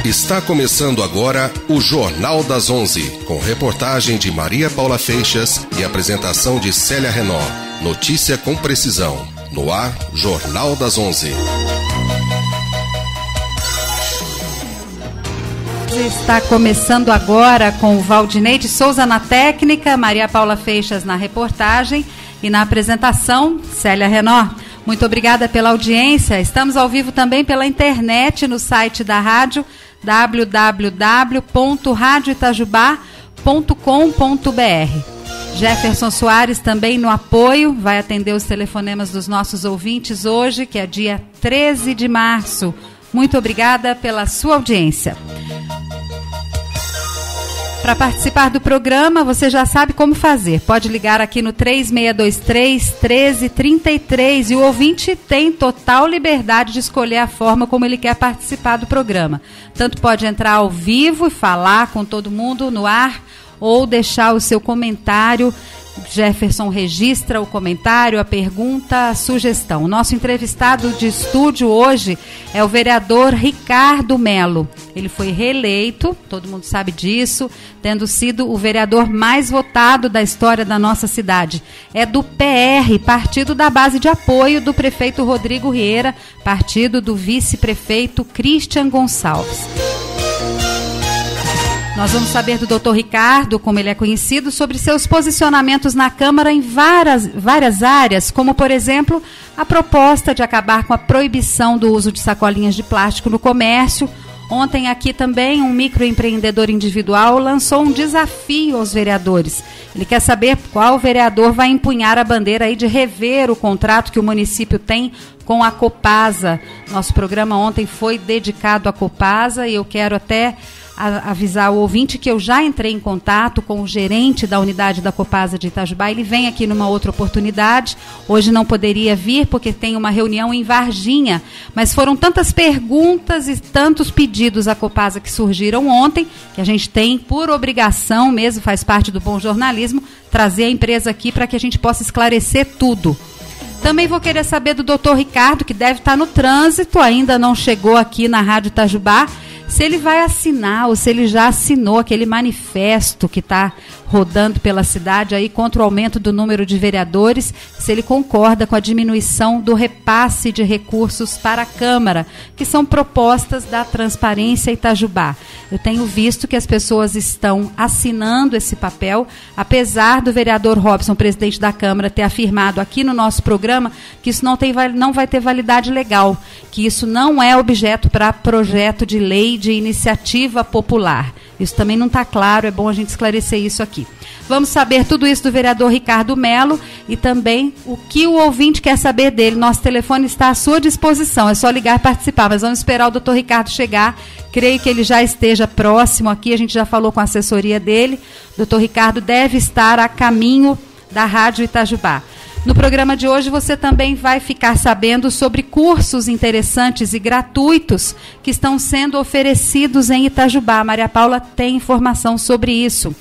Está começando agora o Jornal das 11, com reportagem de Maria Paula Feixas e apresentação de Célia Renó. Notícia com precisão. No ar, Jornal das 11. Está começando agora com o Valdinei de Souza na técnica, Maria Paula Feixas na reportagem e na apresentação, Célia Renó. Muito obrigada pela audiência. Estamos ao vivo também pela internet no site da rádio, www.radioitajubá.com.br. Jefferson Soares também no apoio, vai atender os telefonemas dos nossos ouvintes hoje, que é dia 13 de março. Muito obrigada pela sua audiência. Para participar do programa, você já sabe como fazer. Pode ligar aqui no 3623-1333 e o ouvinte tem total liberdade de escolher a forma como ele quer participar do programa. Tanto pode entrar ao vivo e falar com todo mundo no ar ou deixar o seu comentário. Jefferson registra o comentário, a pergunta, a sugestão. O nosso entrevistado de estúdio hoje é o vereador Ricardo Melo. Ele foi reeleito, todo mundo sabe disso, tendo sido o vereador mais votado da história da nossa cidade. É do PR, partido da base de apoio do prefeito Rodrigo Rieira, partido do vice-prefeito Christian Gonçalves. Nós vamos saber do Dr. Ricardo, como ele é conhecido, sobre seus posicionamentos na Câmara em várias áreas, como, por exemplo, a proposta de acabar com a proibição do uso de sacolinhas de plástico no comércio. Ontem aqui também um microempreendedor individual lançou um desafio aos vereadores. Ele quer saber qual vereador vai empunhar a bandeira aí de rever o contrato que o município tem com a Copasa. Nosso programa ontem foi dedicado à Copasa e eu quero até avisar o ouvinte que eu já entrei em contato com o gerente da unidade da Copasa de Itajubá. Ele vem aqui numa outra oportunidade. Hoje não poderia vir porque tem uma reunião em Varginha, mas foram tantas perguntas e tantos pedidos à Copasa que surgiram ontem, que a gente tem por obrigação mesmo, faz parte do bom jornalismo, trazer a empresa aqui para que a gente possa esclarecer tudo. Também vou querer saber do Dr. Ricardo, que deve estar no trânsito, ainda não chegou aqui na Rádio Itajubá, se ele vai assinar ou se ele já assinou aquele manifesto que está rodando pela cidade aí contra o aumento do número de vereadores, se ele concorda com a diminuição do repasse de recursos para a Câmara, que são propostas da Transparência Itajubá. Eu tenho visto que as pessoas estão assinando esse papel, apesar do vereador Robson, presidente da Câmara, ter afirmado aqui no nosso programa que isso não vai ter validade legal, que isso não é objeto para projeto de lei de iniciativa popular. Isso também não está claro, é bom a gente esclarecer isso aqui. Vamos saber tudo isso do vereador Ricardo Melo e também o que o ouvinte quer saber dele. Nosso telefone está à sua disposição, é só ligar e participar, mas vamos esperar o doutor Ricardo chegar. Creio que ele já esteja próximo aqui, a gente já falou com a assessoria dele. O doutor Ricardo deve estar a caminho da Rádio Itajubá. No programa de hoje você também vai ficar sabendo sobre cursos interessantes e gratuitos que estão sendo oferecidos em Itajubá. A Maria Paula tem informação sobre isso.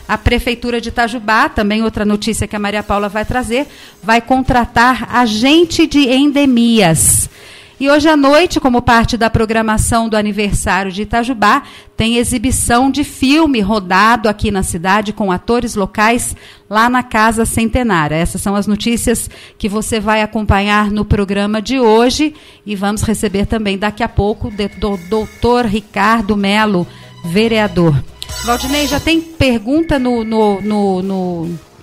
A Prefeitura de Itajubá, também outra notícia que a Maria Paula vai trazer, vai contratar agente de endemias. E hoje à noite, como parte da programação do aniversário de Itajubá, tem exibição de filme rodado aqui na cidade com atores locais lá na Casa Centenária. Essas são as notícias que você vai acompanhar no programa de hoje e vamos receber também daqui a pouco do doutor Ricardo Melo, vereador. Valdinei, já tem pergunta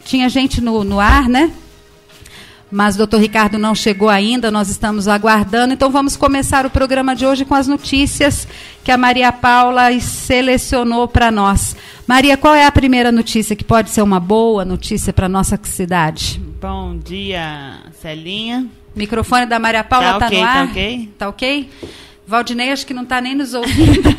tinha gente no ar, né? Mas o doutor Ricardo não chegou ainda, nós estamos aguardando. Então vamos começar o programa de hoje com as notícias que a Maria Paula selecionou para nós. Maria, qual é a primeira notícia que pode ser uma boa notícia para a nossa cidade? Bom dia, Celinha. O microfone da Maria Paula está no ar? Tá ok? Tá ok? Valdinei acho que não está nem nos ouvindo.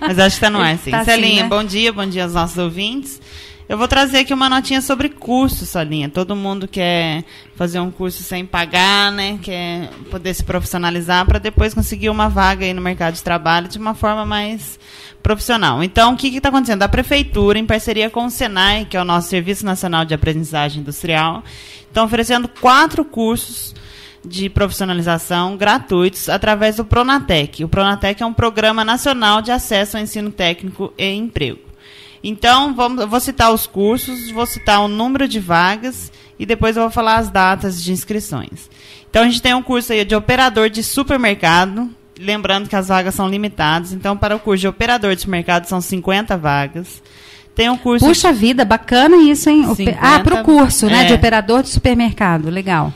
Mas acho que está no ar, sim. Tá Celinha, assim, né? Bom dia aos nossos ouvintes. Eu vou trazer aqui uma notinha sobre curso, Solinha. Todo mundo quer fazer um curso sem pagar, né? Quer poder se profissionalizar para depois conseguir uma vaga aí no mercado de trabalho de uma forma mais profissional. Então, o que está acontecendo? A Prefeitura, em parceria com o SENAI, que é o nosso Serviço Nacional de Aprendizagem Industrial, estão oferecendo 4 cursos de profissionalização gratuitos através do Pronatec. O Pronatec é um programa nacional de acesso ao ensino técnico e emprego. Então, vou citar os cursos, vou citar o número de vagas e depois eu vou falar as datas de inscrições. Então, a gente tem um curso aí de operador de supermercado, lembrando que as vagas são limitadas. Então, para o curso de operador de supermercado são 50 vagas. Tem um curso... Puxa vida, bacana isso, hein? 50, para o curso, né? De operador de supermercado, legal.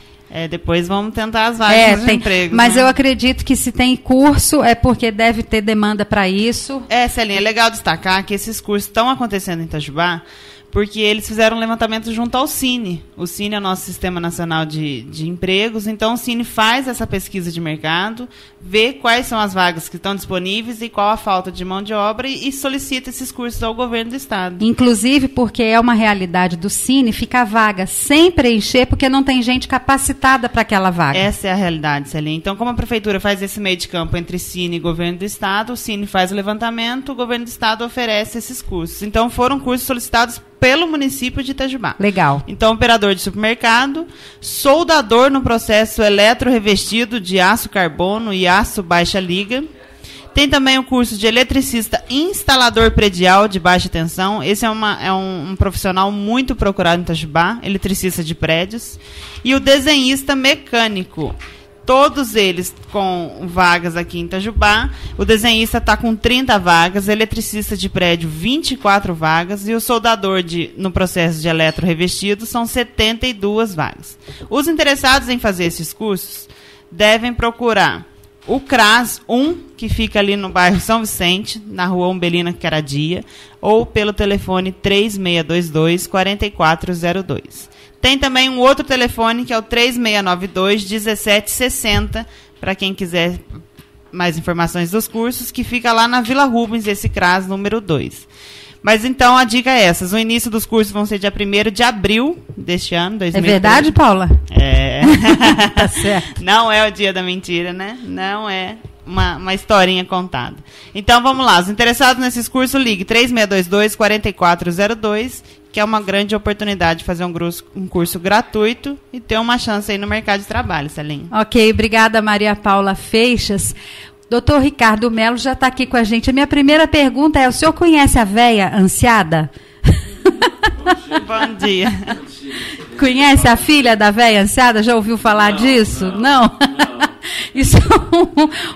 Depois vamos tentar as vagas dos empregos. Mas né? eu acredito que se tem curso é porque deve ter demanda para isso. Celinha, é legal destacar que esses cursos estão acontecendo em Itajubá porque eles fizeram um levantamento junto ao Cine. O Cine é o nosso Sistema Nacional de Empregos, então o Cine faz essa pesquisa de mercado, vê quais são as vagas que estão disponíveis e qual a falta de mão de obra e solicita esses cursos ao governo do estado. Inclusive porque é uma realidade do Cine, fica a vaga sem preencher porque não tem gente capacitada para aquela vaga. Essa é a realidade, Celinha. Então, como a prefeitura faz esse meio de campo entre Cine e governo do estado, o Cine faz o levantamento, o governo do estado oferece esses cursos. Então, foram cursos solicitados pelo município de Itajubá. Legal. Então, operador de supermercado, soldador no processo eletrorrevestido de aço carbono e aço baixa liga. Tem também o curso de eletricista instalador predial de baixa tensão. Esse é um profissional muito procurado em Itajubá, eletricista de prédios. E o desenhista mecânico. Todos eles com vagas aqui em Itajubá. O desenhista está com 30 vagas, eletricista de prédio 24 vagas e o soldador no processo de eletrorrevestido são 72 vagas. Os interessados em fazer esses cursos devem procurar o CRAS 1, que fica ali no bairro São Vicente, na rua Umbelina Caradia, ou pelo telefone 3622-4402. Tem também um outro telefone, que é o 3692-1760, para quem quiser mais informações dos cursos, que fica lá na Vila Rubens, esse CRAS número 2. Mas então a dica é essa: o início dos cursos vão ser dia 1º de abril deste ano, 2013. É verdade, Paula? Tá certo. Não é o dia da mentira, né? Não é uma historinha contada. Então vamos lá, os interessados nesses cursos, ligue 3622-4402, que é uma grande oportunidade de fazer um curso gratuito e ter uma chance aí no mercado de trabalho, Celinha. Ok, obrigada, Maria Paula Feixas. Doutor Ricardo Melo já está aqui com a gente. A minha primeira pergunta é: o senhor conhece a véia ansiada? Bom dia. Conhece a filha da véia ansiada? Já ouviu falar disso? Não? Isso é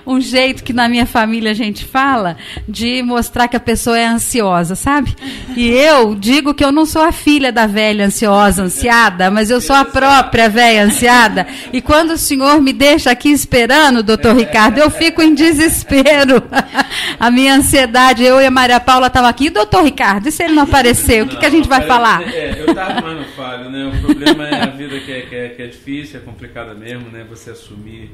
um jeito que na minha família a gente fala de mostrar que a pessoa é ansiosa, sabe? E eu digo que eu não sou a filha da velha ansiosa, ansiada, mas eu sou a própria velha ansiada. E quando o senhor me deixa aqui esperando, doutor Ricardo, eu fico em desespero. A minha ansiedade, eu e a Maria Paula estavam aqui. Doutor Ricardo, e se ele não aparecer, o que a gente vai falar? Eu estava, mas não falho, né? O problema é a vida que é difícil, é complicada mesmo, né? Você assumir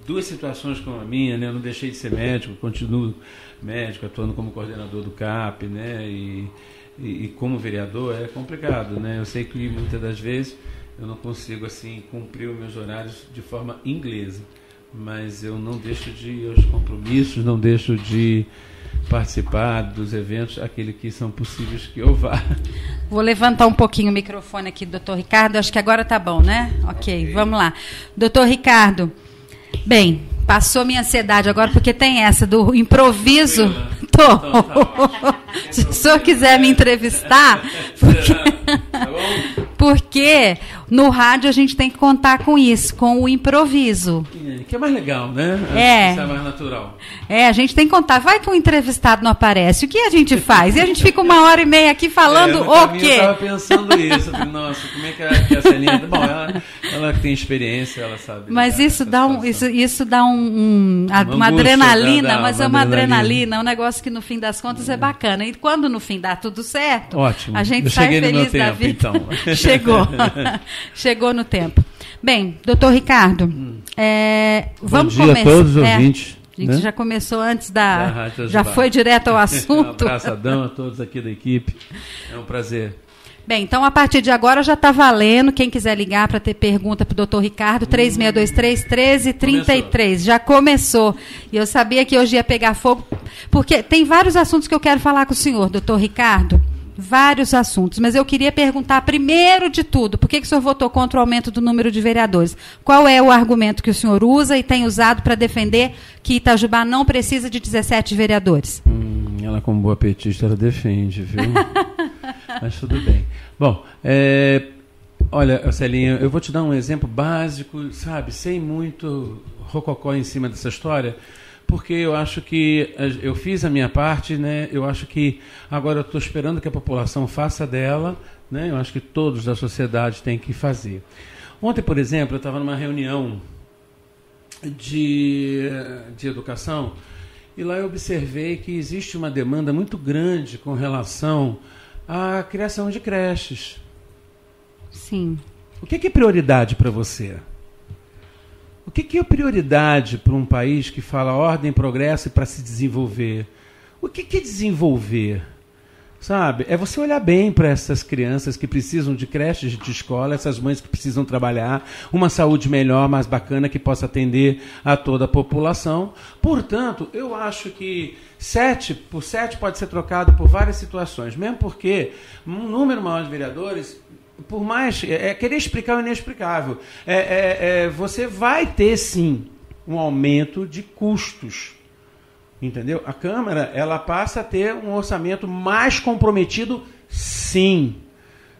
duas situações como a minha, né? Eu não deixei de ser médico, continuo médico, atuando como coordenador do CAP, né? E como vereador é complicado, né? Eu sei que muitas das vezes eu não consigo assim cumprir os meus horários de forma inglesa, mas eu não deixo de ir aos compromissos, não deixo de participar dos eventos, aqueles que são possíveis que eu vá. Vou levantar um pouquinho o microfone aqui do doutor Ricardo, acho que agora tá bom, né? Ok, vamos lá. Doutor Ricardo, bem, passou minha ansiedade agora, porque tem essa do improviso. Tô. Se o senhor quiser me entrevistar, porque no rádio a gente tem que contar com isso, com o improviso. Que é mais legal, né? Isso é mais natural. A gente tem que contar. Vai que um entrevistado não aparece. O que a gente faz? E a gente fica 1h30 aqui falando o quê? Eu estava pensando isso. Eu falei, nossa, como é que a Celinha... Bom, ela tem experiência, ela sabe. Mas isso dá uma adrenalina, mas é uma adrenalina, um negócio que no fim das contas é bacana. E quando no fim dá tudo certo, ótimo. A gente sai feliz da vida. Então. Chegou no tempo. Bem, doutor Ricardo, vamos começar. Bom dia a todos os ouvintes. A gente já começou antes já foi direto ao assunto. Um abraçadão a todos aqui da equipe. É um prazer. Bem, então a partir de agora já está valendo. Quem quiser ligar para ter pergunta para o doutor Ricardo, 3623-1333. Já começou. E eu sabia que hoje ia pegar fogo, porque tem vários assuntos que eu quero falar com o senhor, doutor Ricardo. vários assuntos, mas eu queria perguntar, primeiro de tudo, por que o senhor votou contra o aumento do número de vereadores? Qual é o argumento que o senhor usa e tem usado para defender que Itajubá não precisa de 17 vereadores? Ela, como boa petista, ela defende, viu? Mas tudo bem. Bom, olha, Celinha, eu vou te dar um exemplo básico, sabe, sem muito rococó em cima dessa história, porque eu acho que eu fiz a minha parte, né? Eu acho que agora eu estou esperando que a população faça dela, né? Eu acho que todos da sociedade têm que fazer. Ontem, por exemplo, eu estava numa reunião de educação e lá eu observei que existe uma demanda muito grande com relação à criação de creches. Sim. O que é prioridade para você? O que é prioridade para um país que fala ordem, progresso e para se desenvolver? O que é desenvolver? Sabe? É você olhar bem para essas crianças que precisam de creches, de escola, essas mães que precisam trabalhar, uma saúde melhor, mais bacana, que possa atender a toda a população. Portanto, eu acho que 7 por 7 pode ser trocado por várias situações, mesmo porque um número maior de vereadores, por mais... querer explicar o inexplicável. Você vai ter, sim, um aumento de custos. Entendeu? A Câmara, ela passa a ter um orçamento mais comprometido, sim.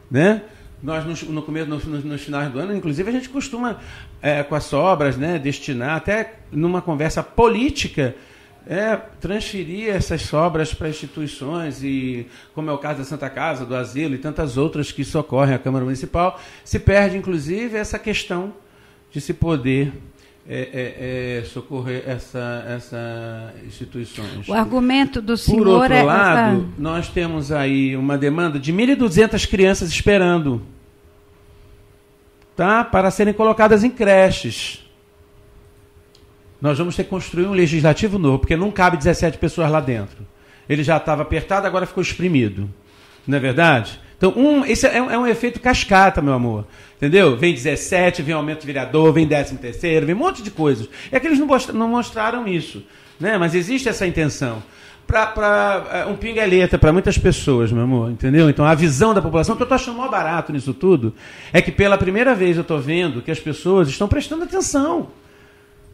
Né? Nós, no começo, nos finais do ano, inclusive, a gente costuma, com as sobras, né, destinar, até numa conversa política, transferir essas sobras para instituições, e como é o caso da Santa Casa, do Asilo e tantas outras que socorrem a Câmara Municipal, se perde, inclusive, essa questão de se poder socorrer essas instituições. O argumento do senhor... Por outro lado, nós temos aí uma demanda de 1.200 crianças esperando, tá, para serem colocadas em creches. Nós vamos ter que construir um legislativo novo, porque não cabe 17 pessoas lá dentro. Ele já estava apertado, agora ficou espremido. Não é verdade? Então, esse é um efeito cascata, meu amor. Entendeu? Vem 17, vem aumento de vereador, vem 13º, vem um monte de coisas. É que eles não mostraram isso. Né? Mas existe essa intenção. Para um pinga-letra para muitas pessoas, meu amor. Entendeu? Então, a visão da população, que eu estou achando mó barato nisso tudo, é que pela primeira vez eu estou vendo que as pessoas estão prestando atenção.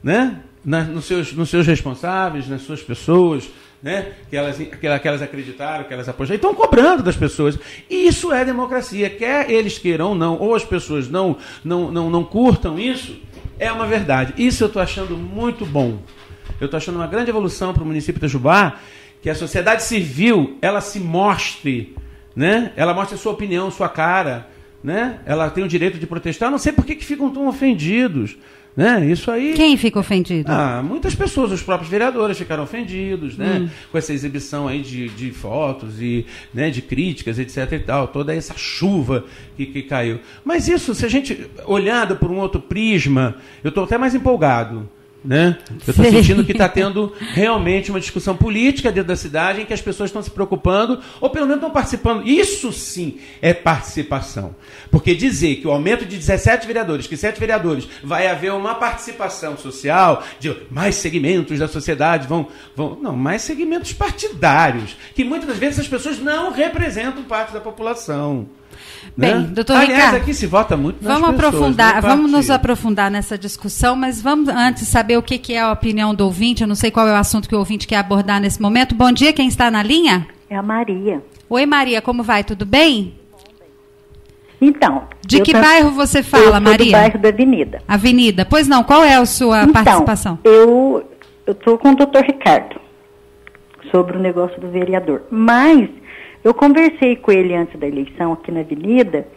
Né? Nos seus responsáveis, nas suas pessoas, né? que elas acreditaram, que elas apoiaram, estão cobrando das pessoas. E isso é democracia, quer eles queiram ou não, ou as pessoas não curtam isso, é uma verdade. Isso eu estou achando muito bom. Eu estou achando uma grande evolução para o município de Itajubá, que a sociedade civil, ela se mostre, né? Ela mostre a sua opinião, sua cara, né? Ela tem o direito de protestar. Não sei por que ficam tão ofendidos. Né? Isso aí... Quem fica ofendido? Muitas pessoas, os próprios vereadores ficaram ofendidos, né? Com essa exibição aí de fotos e, né, de críticas, etc. e tal, toda essa chuva que caiu. Mas isso, se a gente olhar por um outro prisma, eu estou até mais empolgado. Né? Eu estou sentindo que está tendo realmente uma discussão política dentro da cidade em que as pessoas estão se preocupando, ou pelo menos estão participando. Isso sim é participação. Porque dizer que o aumento de 17 vereadores, que 7 vereadores, vai haver uma participação social, de mais segmentos da sociedade, não, mais segmentos partidários, que muitas das vezes as pessoas não representam parte da população. Bem, né? doutor Aliás, Ricardo, aqui se vota muito nas vamos pessoas, aprofundar, vamos nos aprofundar nessa discussão, mas vamos antes saber o que é a opinião do ouvinte. Eu não sei qual é o assunto que o ouvinte quer abordar nesse momento. Bom dia, quem está na linha? É a Maria. Oi, Maria, como vai? Tudo bem? Então... De que bairro você fala, Maria? Do bairro da Avenida. Avenida. Pois não, qual é a sua participação? Eu estou com o doutor Ricardo sobre o negócio do vereador, mas... Eu conversei com ele antes da eleição aqui na Avenida,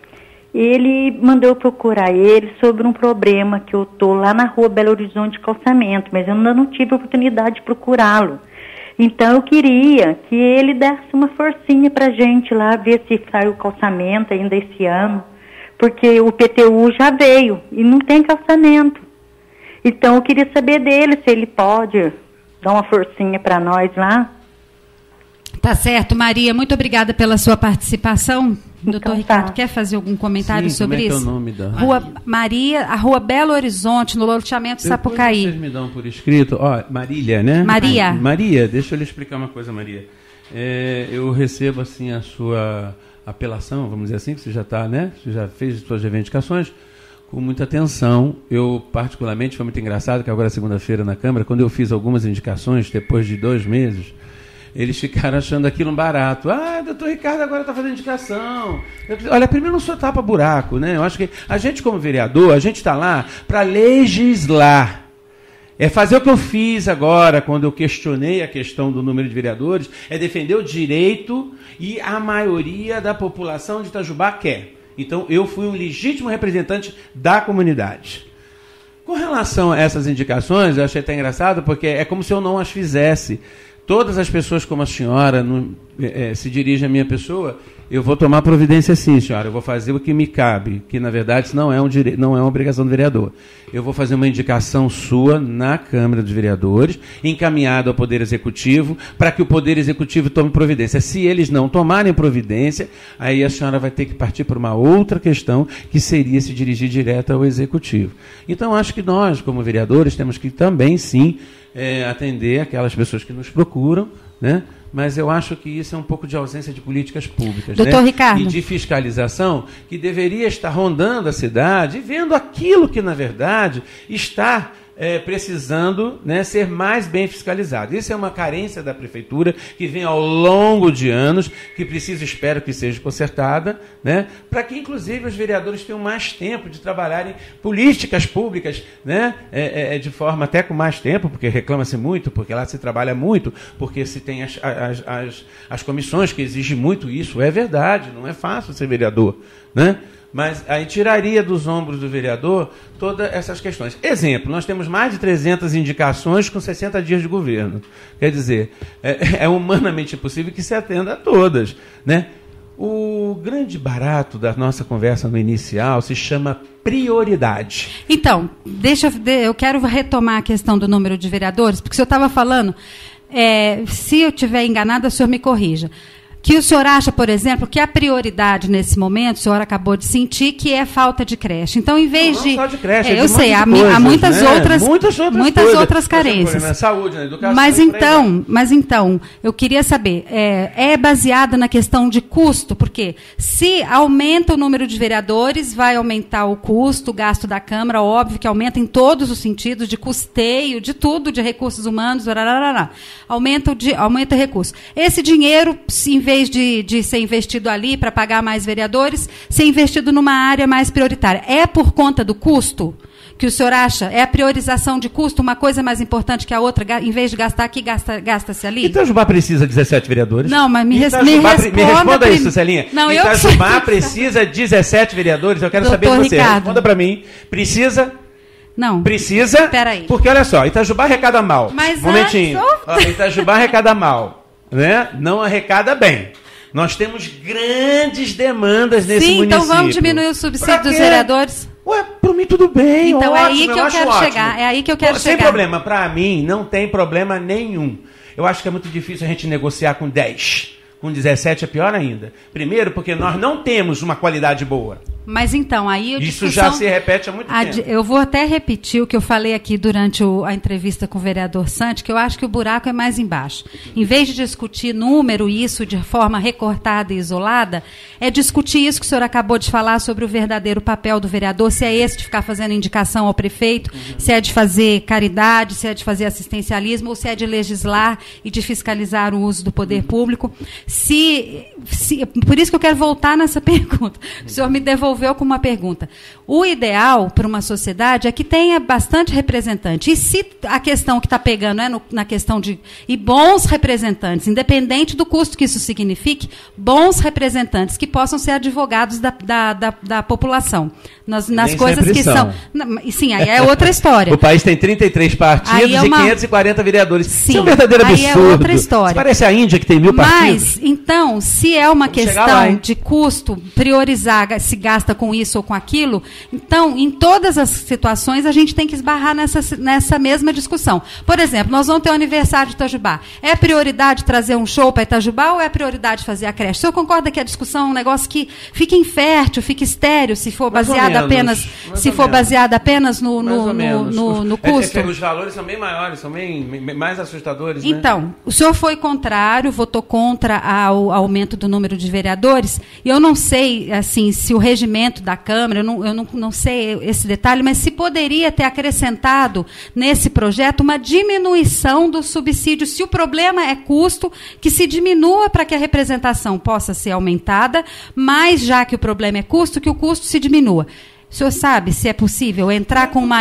ele mandou procurar ele sobre um problema que eu estou lá na rua Belo Horizonte Calçamento, mas eu ainda não tive a oportunidade de procurá-lo. Então eu queria que ele desse uma forcinha para a gente lá, ver se sai o calçamento ainda esse ano, porque o PTU já veio e não tem calçamento. Então eu queria saber dele, se ele pode dar uma forcinha para nós lá. Tá certo, Maria, muito obrigada pela sua participação. Então, doutor Ricardo, quer fazer algum comentário sobre isso? Como é que é o nome da a Rua Belo Horizonte, no loteamento Sapucaí. Vocês me dão por escrito. Marília, né? Maria. Maria, deixa eu lhe explicar uma coisa, Maria. eu recebo assim a sua apelação, vamos dizer assim, que você já está, né? Você já fez as suas reivindicações com muita atenção. Eu, particularmente, foi muito engraçado que agora, segunda-feira, na Câmara, quando eu fiz algumas indicações, depois de 2 meses, eles ficaram achando aquilo um barato. Doutor Ricardo agora está fazendo indicação. Olha, primeiro não sou tapa-buraco, né? Eu acho que a gente, como vereador, a gente está lá para legislar. É fazer o que eu fiz agora, quando eu questionei a questão do número de vereadores, é defender o direito e a maioria da população de Itajubá quer. Então, eu fui um legítimo representante da comunidade. Com relação a essas indicações, eu achei até engraçado, porque é como se eu não as fizesse. Todas as pessoas como a senhora se dirigem à minha pessoa, eu vou tomar providência sim, senhora. Eu vou fazer o que me cabe, que na verdade não é uma obrigação do vereador. Eu vou fazer uma indicação sua na Câmara dos Vereadores, encaminhado ao Poder Executivo, para que o Poder Executivo tome providência. Se eles não tomarem providência, aí a senhora vai ter que partir para uma outra questão, que seria se dirigir direto ao Executivo. Então, acho que nós, como vereadores, temos que também, sim, atender aquelas pessoas que nos procuram, né? Mas eu acho que isso é um pouco de ausência de políticas públicas, Doutor Ricardo. E de fiscalização que deveria estar rondando a cidade e vendo aquilo que, na verdade, está precisando, né, ser mais bem fiscalizado. Isso é uma carência da Prefeitura que vem ao longo de anos, que precisa, espero que seja consertada, né, para que, inclusive, os vereadores tenham mais tempo de trabalharem políticas públicas, né, de forma até com mais tempo, porque reclama-se muito, porque lá se trabalha muito, porque se tem as comissões que exigem muito isso. É verdade, não é fácil ser vereador, né? Mas aí tiraria dos ombros do vereador todas essas questões. Exemplo, nós temos mais de 300 indicações com 60 dias de governo. Quer dizer, é humanamente impossível que se atenda a todas, né? O grande barato da nossa conversa no inicial se chama prioridade. Então, eu quero retomar a questão do número de vereadores, porque o senhor estava falando, se eu estiver enganada, o senhor me corrija. Que o senhor acha, por exemplo, que a prioridade nesse momento, o senhor acabou de sentir, que é falta de creche. Então, em vez não só de creche, eu sei, há muitas, né? muitas outras carências. Na saúde, na educação. Mas então, eu queria saber, é baseada na questão de custo? Porque se aumenta o número de vereadores, vai aumentar o custo, o gasto da Câmara, óbvio que aumenta em todos os sentidos, de custeio, de tudo, de recursos humanos, aumenta o recurso. Esse dinheiro, em vez de ser investido ali para pagar mais vereadores, ser investido numa área mais prioritária. É por conta do custo que o senhor acha? É a priorização de custo uma coisa mais importante que a outra? Em vez de gastar aqui, gasta-se ali? Itajubá precisa de 17 vereadores? Não, mas me responda isso, Celinha. Não, Itajubá precisa de 17 vereadores? Eu quero saber de você. Ricardo. Responda para mim. Precisa? Não. Precisa? Peraí. Porque, olha só, Itajubá arrecada mal. Mas momentinho. Itajubá arrecada mal. Né? Não arrecada bem. Nós temos grandes demandas nesse município. Então vamos diminuir o subsídio dos vereadores? Por mim tudo bem. Então ótimo, é aí que eu quero chegar. É aí que eu quero chegar. Sem problema. Para mim, não tem problema nenhum. Eu acho que é muito difícil a gente negociar com 10. Com 17 é pior ainda. Primeiro, porque nós não temos uma qualidade boa. Mas então, aí... Isso já se repete há muito tempo. Eu vou até repetir o que eu falei aqui durante a entrevista com o vereador Santi, que eu acho que o buraco é mais embaixo. Em vez de discutir número e isso de forma recortada e isolada, é discutir isso que o senhor acabou de falar sobre o verdadeiro papel do vereador, se é esse de ficar fazendo indicação ao prefeito, se é de fazer caridade, se é de fazer assistencialismo, ou se é de legislar e de fiscalizar o uso do poder público. Por isso que eu quero voltar nessa pergunta. O senhor me devolveu com uma pergunta. O ideal para uma sociedade é que tenha bastante representante. E se a questão que está pegando é na questão de... E bons representantes, independente do custo que isso signifique, bons representantes que possam ser advogados da população. Nas coisas que são... Sim, aí é outra história. O país tem 33 partidos e 540 vereadores. Sim, isso é um verdadeiro absurdo. Aí é outra história. Isso parece a Índia, que tem 1000 partidos. então, se é uma Vamos chegar lá, questão de custo, priorizar se gasta com isso ou com aquilo, então, em todas as situações, a gente tem que esbarrar nessa mesma discussão. Por exemplo, nós vamos ter o aniversário de Itajubá. É prioridade trazer um show para Itajubá ou é prioridade fazer a creche? O senhor concorda que a discussão é um negócio que fica infértil, fica estéril, se for baseada apenas no custo? Os valores são bem maiores, são bem mais assustadores. Então, né? O senhor foi contrário, votou contra o aumento do número de vereadores, e eu não sei assim, se o regimento da Câmara, eu não sei esse detalhe, mas se poderia ter acrescentado nesse projeto uma diminuição do subsídio, se o problema é custo, que se diminua para que a representação possa ser aumentada, mas já que o problema é custo, que o custo se diminua. O senhor sabe se é possível entrar com uma...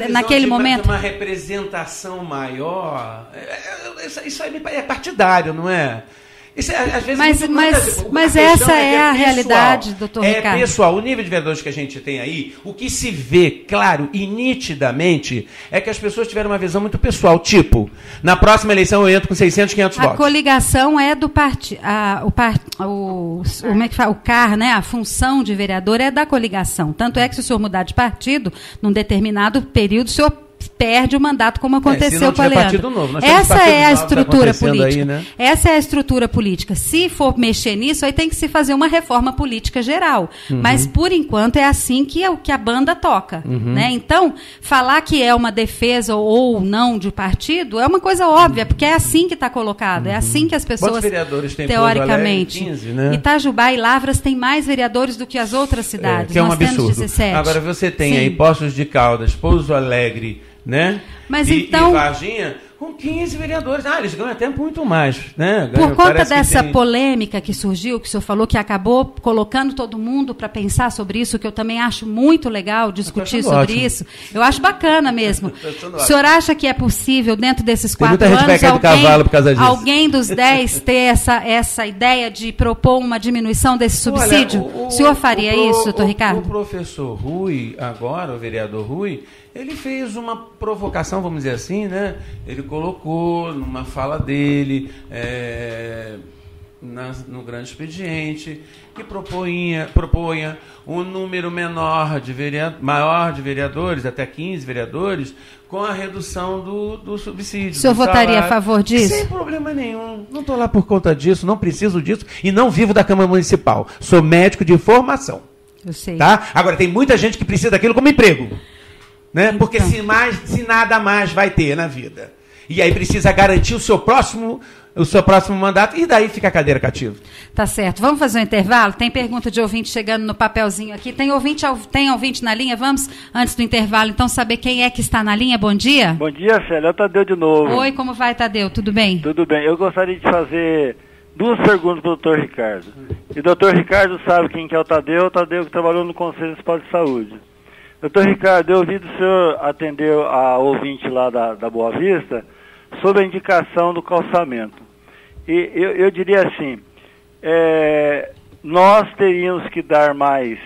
naquele momento... Uma representação maior... Isso aí é partidário, não é? Isso, às vezes, mas essa é a realidade, doutor Ricardo. É pessoal, o nível de vereadores que a gente tem aí, o que se vê, claro e nitidamente, é que as pessoas tiveram uma visão muito pessoal. Tipo, na próxima eleição eu entro com 600, 500 votos. A coligação é do partido. Como é que fala? O CAR, né? A função de vereador é da coligação. Tanto é que se o senhor mudar de partido, num determinado período, o senhor perde o mandato, como aconteceu com a Leandro. Essa é a estrutura política. Aí, né? Essa é a estrutura política. Se for mexer nisso, aí tem que se fazer uma reforma política geral. Mas, por enquanto, é assim que a banda toca. Né? Então, falar que é uma defesa ou não de partido é uma coisa óbvia, porque é assim que está colocado. É assim que as pessoas, teoricamente... 15, né? Itajubá e Lavras têm mais vereadores do que as outras cidades. Que é um Nós absurdo. Temos 17. Agora, você tem aí Poços de Caldas, Pouso Alegre, né? Mas e então, Varginha com 15 vereadores. Eles ganham até muito mais, né? Por conta dessa polêmica que surgiu, que o senhor falou, que acabou colocando todo mundo para pensar sobre isso, que eu também acho muito legal discutir sobre isso. Eu acho bacana mesmo. O senhor acha que é possível, dentro desses 4 anos, alguém dos 10 ter essa ideia de propor uma diminuição desse subsídio? O senhor faria isso, doutor Ricardo? O professor Rui, agora, o vereador Rui, ele fez uma provocação, vamos dizer assim, né? Ele colocou numa fala dele, no grande expediente, que propunha um número maior de vereadores, até 15 vereadores, com a redução do subsídio. O senhor votaria a favor disso? Sem problema nenhum. Não estou lá por conta disso, não preciso disso e não vivo da Câmara Municipal. Sou médico de formação. Eu sei. Tá? Agora, tem muita gente que precisa daquilo como emprego. Né? Porque se nada mais vai ter na vida. E aí precisa garantir o seu próximo mandato e daí fica a cadeira cativa. Tá certo. Vamos fazer um intervalo? Tem pergunta de ouvinte chegando no papelzinho aqui. Tem ouvinte na linha? Vamos, antes do intervalo, então, saber quem é que está na linha. Bom dia. Bom dia, Célia. É o Tadeu de novo. Oi, como vai, Tadeu? Tudo bem? Tudo bem. Eu gostaria de fazer 2 perguntas para o doutor Ricardo. E o doutor Ricardo sabe quem que é o Tadeu que trabalhou no Conselho Municipal de Saúde. Doutor Ricardo, eu ouvi do senhor atender a ouvinte lá da Boa Vista sobre a indicação do calçamento. E eu diria assim, nós teríamos que dar mais,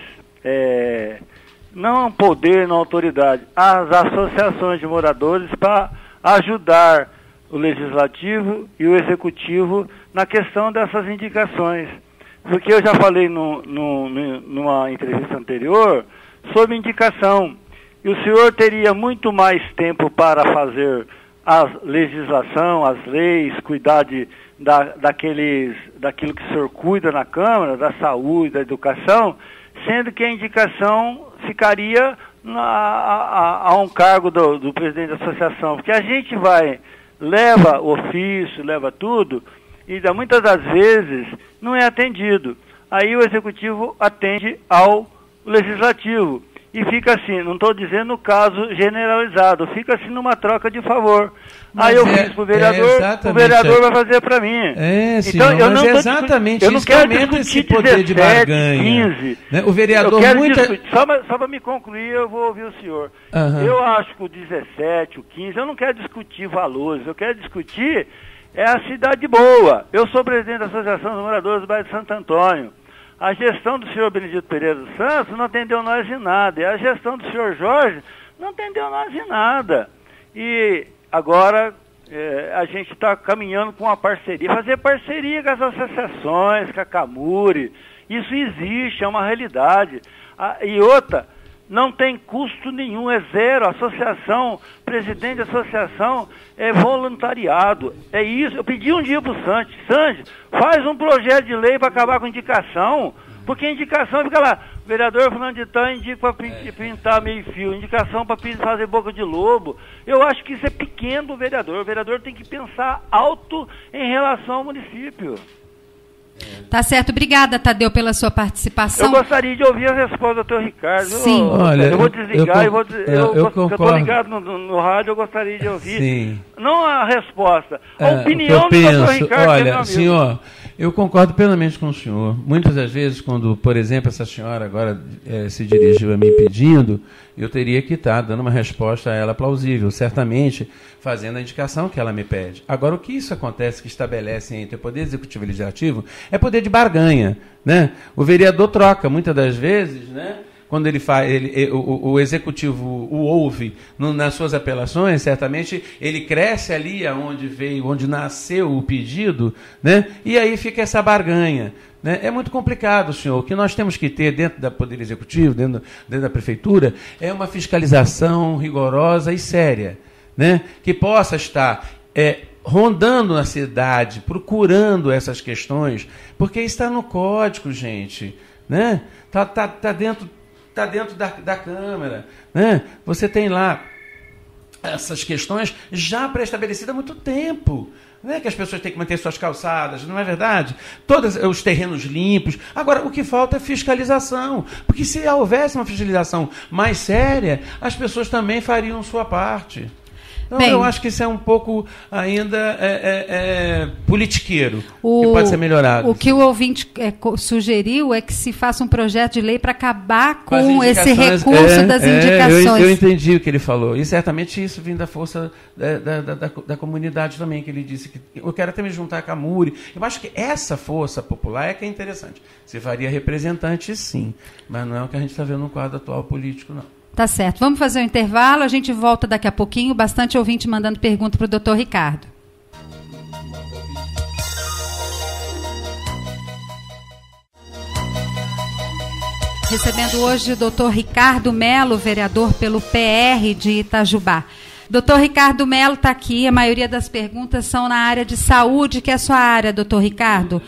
não poder, não autoridade, às associações de moradores para ajudar o Legislativo e o Executivo na questão dessas indicações. Porque eu já falei numa entrevista anterior sobre indicação. E o senhor teria muito mais tempo para fazer a legislação, as leis, cuidar daquilo que o senhor cuida na Câmara, da saúde, da educação, sendo que a indicação ficaria a um cargo do presidente da associação. Porque a gente leva ofício, leva tudo, e muitas das vezes não é atendido. Aí o Executivo atende ao Legislativo. E fica assim, não estou dizendo o caso generalizado, fica assim numa troca de favor. Aí eu fiz para o vereador vai fazer para mim. Então, eu não exatamente, eu não quero discutir esse poder 17, de barganha. 15. Né? O vereador só para me concluir, eu vou ouvir o senhor. Eu acho que o 17, o 15, eu não quero discutir valores, eu quero discutir a cidade boa. Eu sou presidente da Associação dos Moradores do Bairro de Santo Antônio. A gestão do senhor Benedito Pereira dos Santos não atendeu nós em nada. E a gestão do senhor Jorge não atendeu nós em nada. E agora, a gente está caminhando com uma parceria, fazer parceria com as associações, com a Camuri, isso existe, é uma realidade. E outra, não tem custo nenhum, é zero, a associação, presidente da associação é voluntariado, é isso. Eu pedi um dia para o Sanches, faz um projeto de lei para acabar com indicação, porque a indicação fica lá, o vereador fulano de tal indica para pintar meio fio, indicação para fazer boca de lobo. Eu acho que isso é pequeno do vereador. O vereador tem que pensar alto em relação ao município. Tá certo. Obrigada, Tadeu, pela sua participação. Eu gostaria de ouvir a resposta do Dr. Ricardo. Sim. Olha, eu vou desligar eu estou ligado no rádio, eu gostaria de ouvir. Sim. Não a resposta, a opinião do Dr. Ricardo. Olha, senhor, eu concordo plenamente com o senhor. Muitas das vezes, quando, por exemplo, essa senhora agora se dirigiu a mim pedindo, eu teria que estar dando uma resposta a ela plausível, certamente fazendo a indicação que ela me pede. Agora, o que isso acontece, que estabelece entre o Poder Executivo e Legislativo, é poder de barganha, né? O vereador troca, muitas das vezes, né? Quando ele faz, o executivo o ouve nas suas apelações, certamente ele cresce ali onde nasceu o pedido, né? E aí fica essa barganha. Né? É muito complicado, senhor. O que nós temos que ter dentro do Poder Executivo, dentro da Prefeitura, é uma fiscalização rigorosa e séria, né? Que possa estar rondando na cidade, procurando essas questões, porque está no código, gente. Né? Tá dentro da Câmara. Né? Você tem lá essas questões já pré-estabelecidas há muito tempo. Não é que as pessoas têm que manter suas calçadas, não é verdade? Todos os terrenos limpos. Agora, o que falta é fiscalização. Porque se houvesse uma fiscalização mais séria, as pessoas também fariam sua parte. Então, eu acho que isso é um pouco ainda politiqueiro, que pode ser melhorado. O que o ouvinte sugeriu é que se faça um projeto de lei para acabar com esse recurso das indicações. Eu entendi o que ele falou. E certamente isso vem da força da comunidade também, que ele disse que eu quero até me juntar com a Camuri. Eu acho que essa força popular é que é interessante. Se faria representante, sim, mas não é o que a gente está vendo no quadro atual político, não. Tá certo. Vamos fazer um intervalo, a gente volta daqui a pouquinho. Bastante ouvinte mandando pergunta para o Dr. Ricardo. Recebendo hoje o Dr. Ricardo Melo, vereador pelo PR de Itajubá. Dr. Ricardo Melo está aqui, a maioria das perguntas são na área de saúde, que é a sua área, Dr. Ricardo.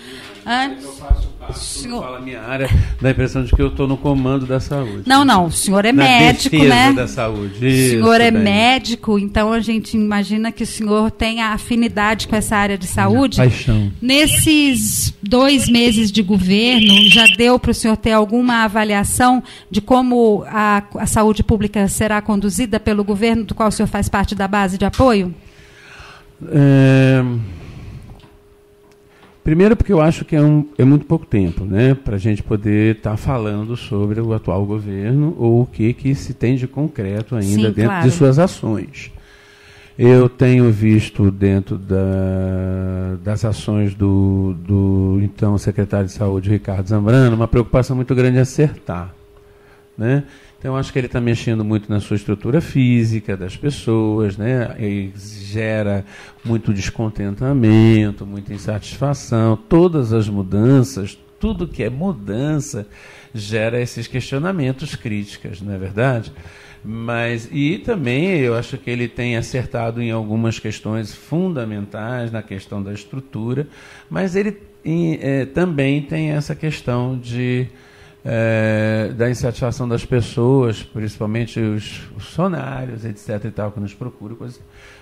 Senhor... fala a minha área, dá a impressão de que eu estou no comando da saúde. Não, o senhor é médico, né? Da saúde. O senhor é médico, então a gente imagina que o senhor tenha afinidade com essa área de saúde. Paixão. Nesses 2 meses de governo, já deu para o senhor ter alguma avaliação de como a saúde pública será conduzida pelo governo, do qual o senhor faz parte da base de apoio? Primeiro porque eu acho que é muito pouco tempo, né, para a gente poder estar falando sobre o atual governo ou o que se tem de concreto ainda dentro de suas ações. Eu tenho visto dentro das ações do então secretário de Saúde, Ricardo Zambrano, uma preocupação muito grande em acertar. Né? Então, acho que ele está mexendo muito na sua estrutura física das pessoas, né? E gera muito descontentamento, muita insatisfação. Todas as mudanças, tudo que é mudança, gera esses questionamentos, críticas, não é verdade? E também eu acho que ele tem acertado em algumas questões fundamentais, na questão da estrutura, mas ele também tem essa questão da insatisfação das pessoas, principalmente os funcionários, etc. e tal, que nos procuram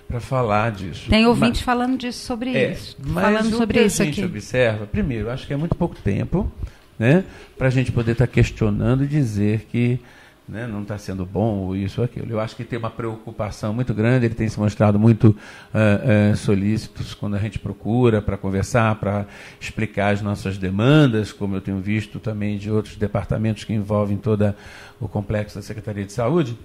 para falar disso. Tem ouvinte falando disso sobre isso. Mas o que a gente observa, primeiro, acho que é muito pouco tempo, né, para a gente poder estar questionando e dizer que, né, não está sendo bom ou isso ou aquilo. Eu acho que tem uma preocupação muito grande, ele tem se mostrado muito solícito quando a gente procura para conversar, para explicar as nossas demandas, como eu tenho visto também de outros departamentos que envolvem todo o complexo da Secretaria de Saúde.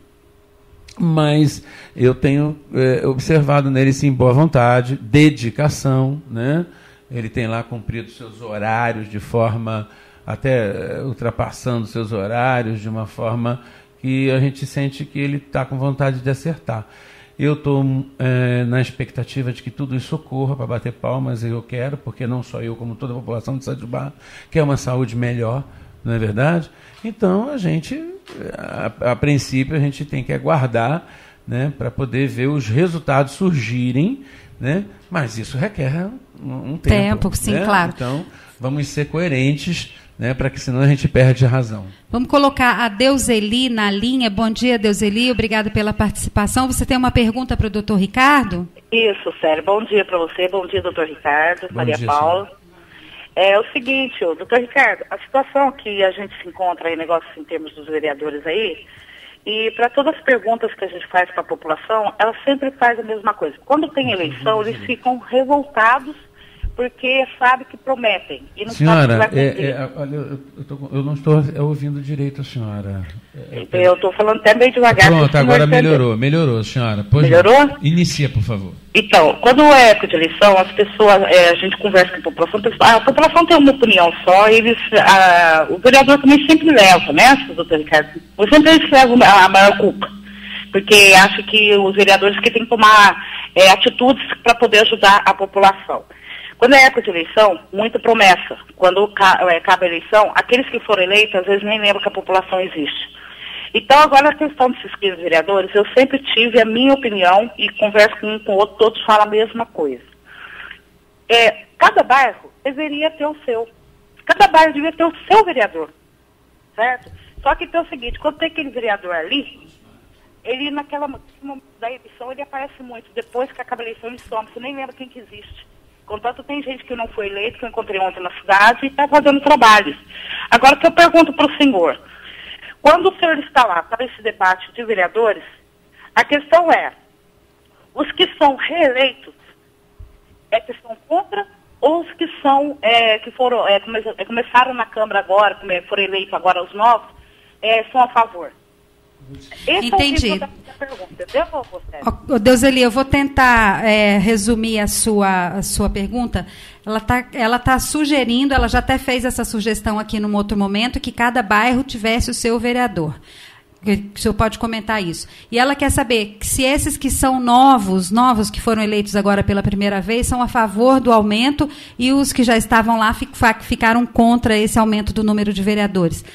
Mas eu tenho observado nele, sim, boa vontade, dedicação, né? Ele tem lá cumprido seus horários de forma... até ultrapassando seus horários de uma forma que a gente sente que ele está com vontade de acertar. Eu estou na expectativa de que tudo isso ocorra para bater palmas, eu quero, porque não só eu, como toda a população de Itajubá, quer uma saúde melhor, não é verdade? Então, a gente, a princípio, a gente tem que aguardar, né, para poder ver os resultados surgirem, né? Mas isso requer um tempo. Sim, né? claro. Então, vamos ser coerentes, né, para que senão a gente perde a razão. Vamos colocar a Deuseli na linha. Bom dia, Deuseli. Obrigada pela participação. Você tem uma pergunta para o doutor Ricardo? Isso, Célio. Bom dia para você. Bom dia, doutor Ricardo, Maria Paula. Senhora. É o seguinte, doutor Ricardo, a situação que a gente se encontra aí, negócios em termos dos vereadores aí, e para todas as perguntas que a gente faz para a população, ela sempre faz a mesma coisa. Quando tem eleição, eles ficam revoltados porque sabe que prometem e não senhora, sabe que vai cumprir. Olha, eu não estou ouvindo direito a senhora. Eu estou falando até meio devagar. Pronto, agora melhorou, senhora. Pois melhorou? Não. Inicia, por favor. Então, quando é época de eleição, as pessoas, a gente conversa com a população tem uma opinião só, o vereador também sempre leva, né, doutor Ricardo? Sempre eles levam a maior culpa, porque acha que os vereadores que têm que tomar atitudes para poder ajudar a população. Quando é época de eleição, muita promessa. Quando cabe a eleição, aqueles que foram eleitos, às vezes nem lembram que a população existe. Então, agora a questão desses 15 vereadores, eu sempre tive a minha opinião e converso com um com o outro, todos falam a mesma coisa. Cada bairro deveria ter o seu. Cada bairro deveria ter o seu vereador, certo? Só que tem o seguinte, quando tem aquele vereador ali, ele naquela momento da eleição, ele aparece muito. Depois que acaba a eleição, ele some, você nem lembra quem que existe. Contanto, tem gente que não foi eleito, que eu encontrei ontem na cidade, e está fazendo trabalhos. Agora, o que eu pergunto para o senhor, quando o senhor está lá para esse debate de vereadores, a questão é, os que são reeleitos, que são contra, ou os que são, que foram, começaram na Câmara agora, foram eleitos agora os novos, são a favor? Entendi. É o da pergunta. Deuseli, eu vou tentar resumir a sua pergunta. Ela tá sugerindo, ela já até fez essa sugestão aqui num outro momento, que cada bairro tivesse o seu vereador. O senhor pode comentar isso. E ela quer saber se esses que são novos que foram eleitos agora pela primeira vez, são a favor do aumento e os que já estavam lá ficaram contra esse aumento do número de vereadores.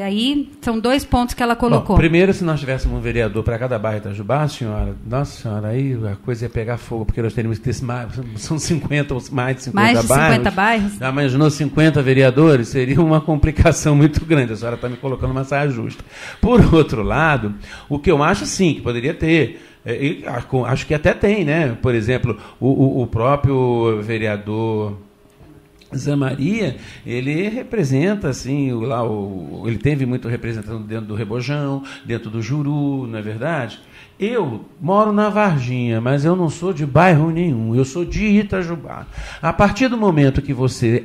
Aí são 2 pontos que ela colocou. Bom, primeiro, se nós tivéssemos um vereador para cada bairro de Itajubá, senhora, nossa senhora, aí a coisa ia pegar fogo, porque nós teríamos que ter são 50 ou mais de 50 mais de bairros. 50 bairros. Já imaginou 50 vereadores? Seria uma complicação muito grande. A senhora está me colocando uma saia justa. Por outro lado, o que eu acho sim que poderia ter, acho que até tem, né? Por exemplo, o próprio vereador Zé Maria, ele representa assim, ele teve muito representando dentro do Rebojão, dentro do Juru, não é verdade? Eu moro na Varginha, mas eu não sou de bairro nenhum, eu sou de Itajubá. A partir do momento que você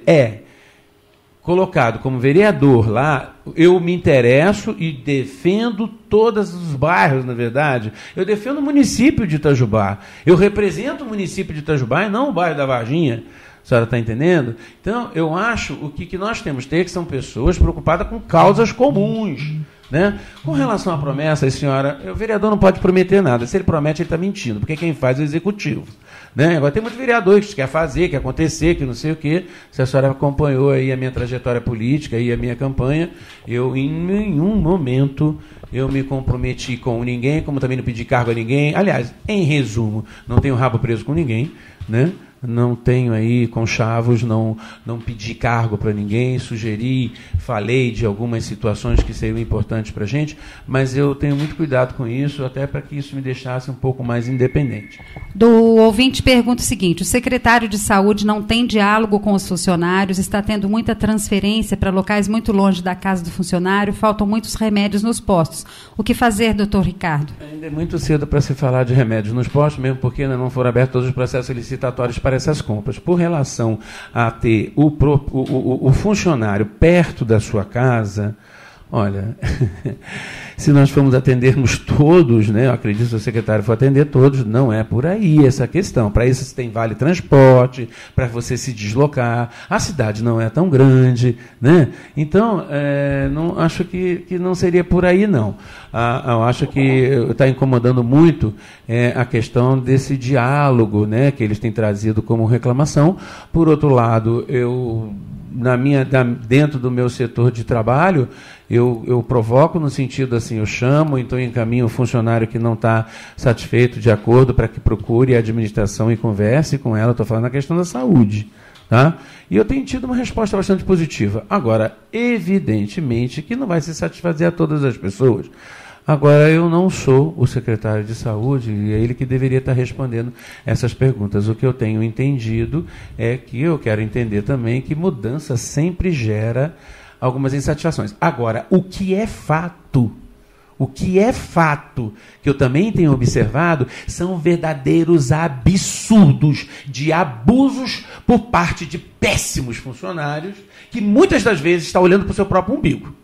colocado como vereador lá, eu me interesso e defendo todos os bairros, na verdade. Eu defendo o município de Itajubá. Eu represento o município de Itajubá e não o bairro da Varginha. A senhora está entendendo? Então, eu acho o que nós temos que ter, que são pessoas preocupadas com causas comuns. Né? Com relação à promessa, senhora, o vereador não pode prometer nada. Se ele promete, ele está mentindo, porque quem faz é o executivo. Né? Agora tem muitos vereadores que quer fazer, quer acontecer, que não sei o quê. Se a senhora acompanhou aí a minha trajetória política e a minha campanha, eu em nenhum momento eu me comprometi com ninguém, como também não pedi cargo a ninguém. Aliás, em resumo, não tenho rabo preso com ninguém, né? Não tenho aí conchavos, não pedi cargo para ninguém, sugeri, falei de algumas situações que seriam importantes para a gente, mas eu tenho muito cuidado com isso, até para que isso me deixasse um pouco mais independente. Do ouvinte pergunta o seguinte: o secretário de saúde não tem diálogo com os funcionários, está tendo muita transferência para locais muito longe da casa do funcionário, faltam muitos remédios nos postos. O que fazer, doutor Ricardo? Ainda é muito cedo para se falar de remédios nos postos, mesmo porque ainda não foram abertos todos os processos licitatórios para essas compras. Por relação a ter o funcionário perto da sua casa, olha, se nós formos atendermos todos, né, eu acredito que se o secretário for atender todos, não é por aí essa questão. Para isso você tem vale transporte, para você se deslocar, a cidade não é tão grande, né? Então, não, acho que não seria por aí, não. Eu acho que está incomodando muito a questão desse diálogo, né, que eles têm trazido como reclamação. Por outro lado, dentro do meu setor de trabalho, eu provoco no sentido assim, eu chamo, então encaminho o funcionário que não está satisfeito de acordo para que procure a administração e converse com ela. Estou falando na questão da saúde. Tá? E eu tenho tido uma resposta bastante positiva. Agora, evidentemente que não vai se satisfazer a todas as pessoas. Agora, eu não sou o secretário de saúde e é ele que deveria estar respondendo essas perguntas. O que eu tenho entendido é que eu quero entender também que mudança sempre gera algumas insatisfações. Agora, o que é fato, que eu também tenho observado, são verdadeiros absurdos de abusos por parte de péssimos funcionários que muitas das vezes estão olhando para o seu próprio umbigo.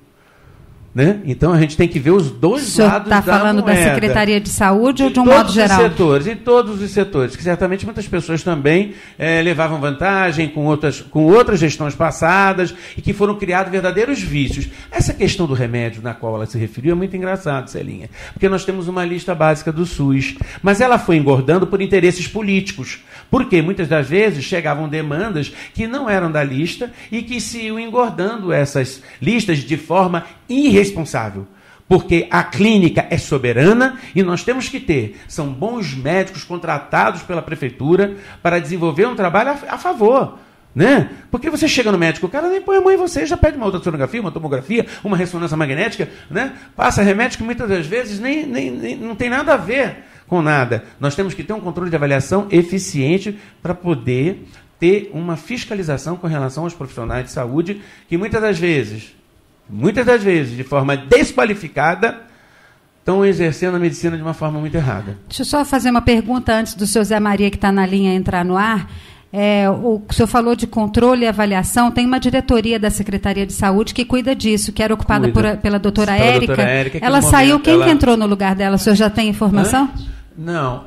Né? Então a gente tem que ver os dois lados da moeda. O senhor está falando da Secretaria de Saúde ou de um modo geral? Em todos os setores, que certamente muitas pessoas também levavam vantagem com outras gestões passadas e que foram criados verdadeiros vícios. Essa questão do remédio na qual ela se referiu é muito engraçado, Celinha, porque nós temos uma lista básica do SUS, mas ela foi engordando por interesses políticos, porque muitas das vezes chegavam demandas que não eram da lista e que se iam engordando essas listas de forma irresponsável, porque a clínica é soberana e nós temos que são bons médicos contratados pela prefeitura para desenvolver um trabalho a favor, né? Porque você chega no médico, o cara nem põe a mão em você, já pede uma ultrassonografia, uma tomografia, uma ressonância magnética, né? Passa remédio que muitas das vezes nem não tem nada a ver com nada. Nós temos que ter um controle de avaliação eficiente para poder ter uma fiscalização com relação aos profissionais de saúde que muitas das vezes, de forma desqualificada, estão exercendo a medicina de uma forma muito errada. Deixa eu só fazer uma pergunta antes do seu Zé Maria, que está na linha, entrar no ar. O senhor falou de controle e avaliação. Tem uma diretoria da Secretaria de Saúde que cuida disso, que era ocupada pela doutora Érica. Ela saiu, quem que entrou no lugar dela? O senhor já tem informação? Não,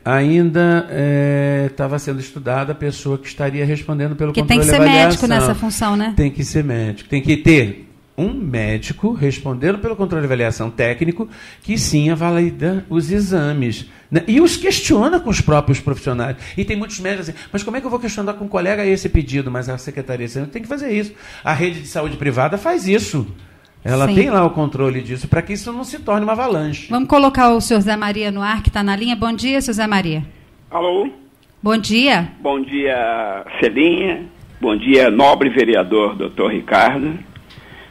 ainda estava sendo estudada a pessoa que estaria respondendo pelo controle e avaliação. Porque tem que ser médico nessa função, né? Tem que ser médico. Tem que ter um médico respondendo pelo controle e avaliação técnico que sim avalida os exames, né? E os questiona com os próprios profissionais. E tem muitos médicos assim, mas como é que eu vou questionar com um colega esse pedido? Mas a Secretaria de Saúde tem que fazer isso. A rede de saúde privada faz isso. Ela tem lá o controle disso, para que isso não se torne uma avalanche. Vamos colocar o senhor Zé Maria no ar, que está na linha. Bom dia, senhor Zé Maria. Alô? Bom dia. Bom dia, Celinha. Bom dia, nobre vereador, doutor Ricardo.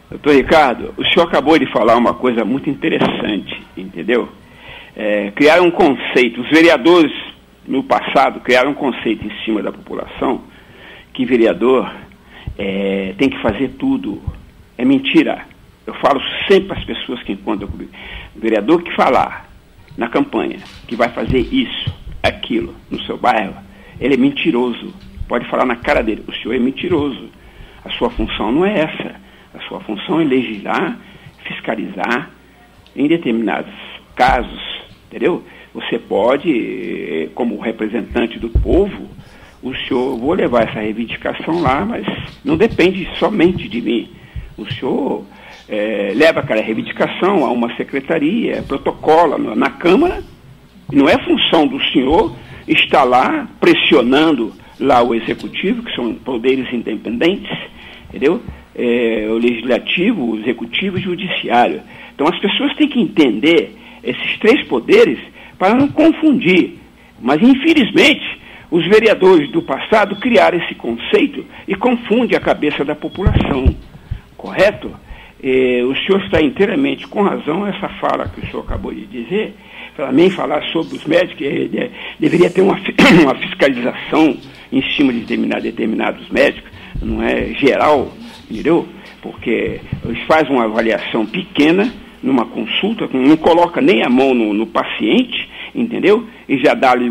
Doutor Ricardo, o senhor acabou de falar uma coisa muito interessante, entendeu? Criaram um conceito, os vereadores, no passado, criaram um conceito em cima da população, que vereador tem que fazer tudo. É mentira. Eu falo sempre para as pessoas que encontram comigo. O vereador que falar na campanha que vai fazer isso, aquilo, no seu bairro, ele é mentiroso. Pode falar na cara dele, o senhor é mentiroso. A sua função não é essa. A sua função é legislar, fiscalizar em determinados casos, entendeu? Você pode, como representante do povo, o senhor, vou levar essa reivindicação lá, mas não depende somente de mim. O senhor leva aquela reivindicação a uma secretaria, protocola na Câmara, não é função do senhor estar lá pressionando lá o Executivo, que são poderes independentes, entendeu? O Legislativo, o Executivo e o Judiciário. Então as pessoas têm que entender esses três poderes para não confundir. Mas infelizmente os vereadores do passado criaram esse conceito e confundem a cabeça da população. Correto? O senhor está inteiramente com razão, essa fala que o senhor acabou de dizer, também falar sobre os médicos, deveria ter uma fiscalização em cima de determinados médicos, não é geral, entendeu? Porque eles fazem uma avaliação pequena numa consulta, não coloca nem a mão no paciente, entendeu? E já dá-lhe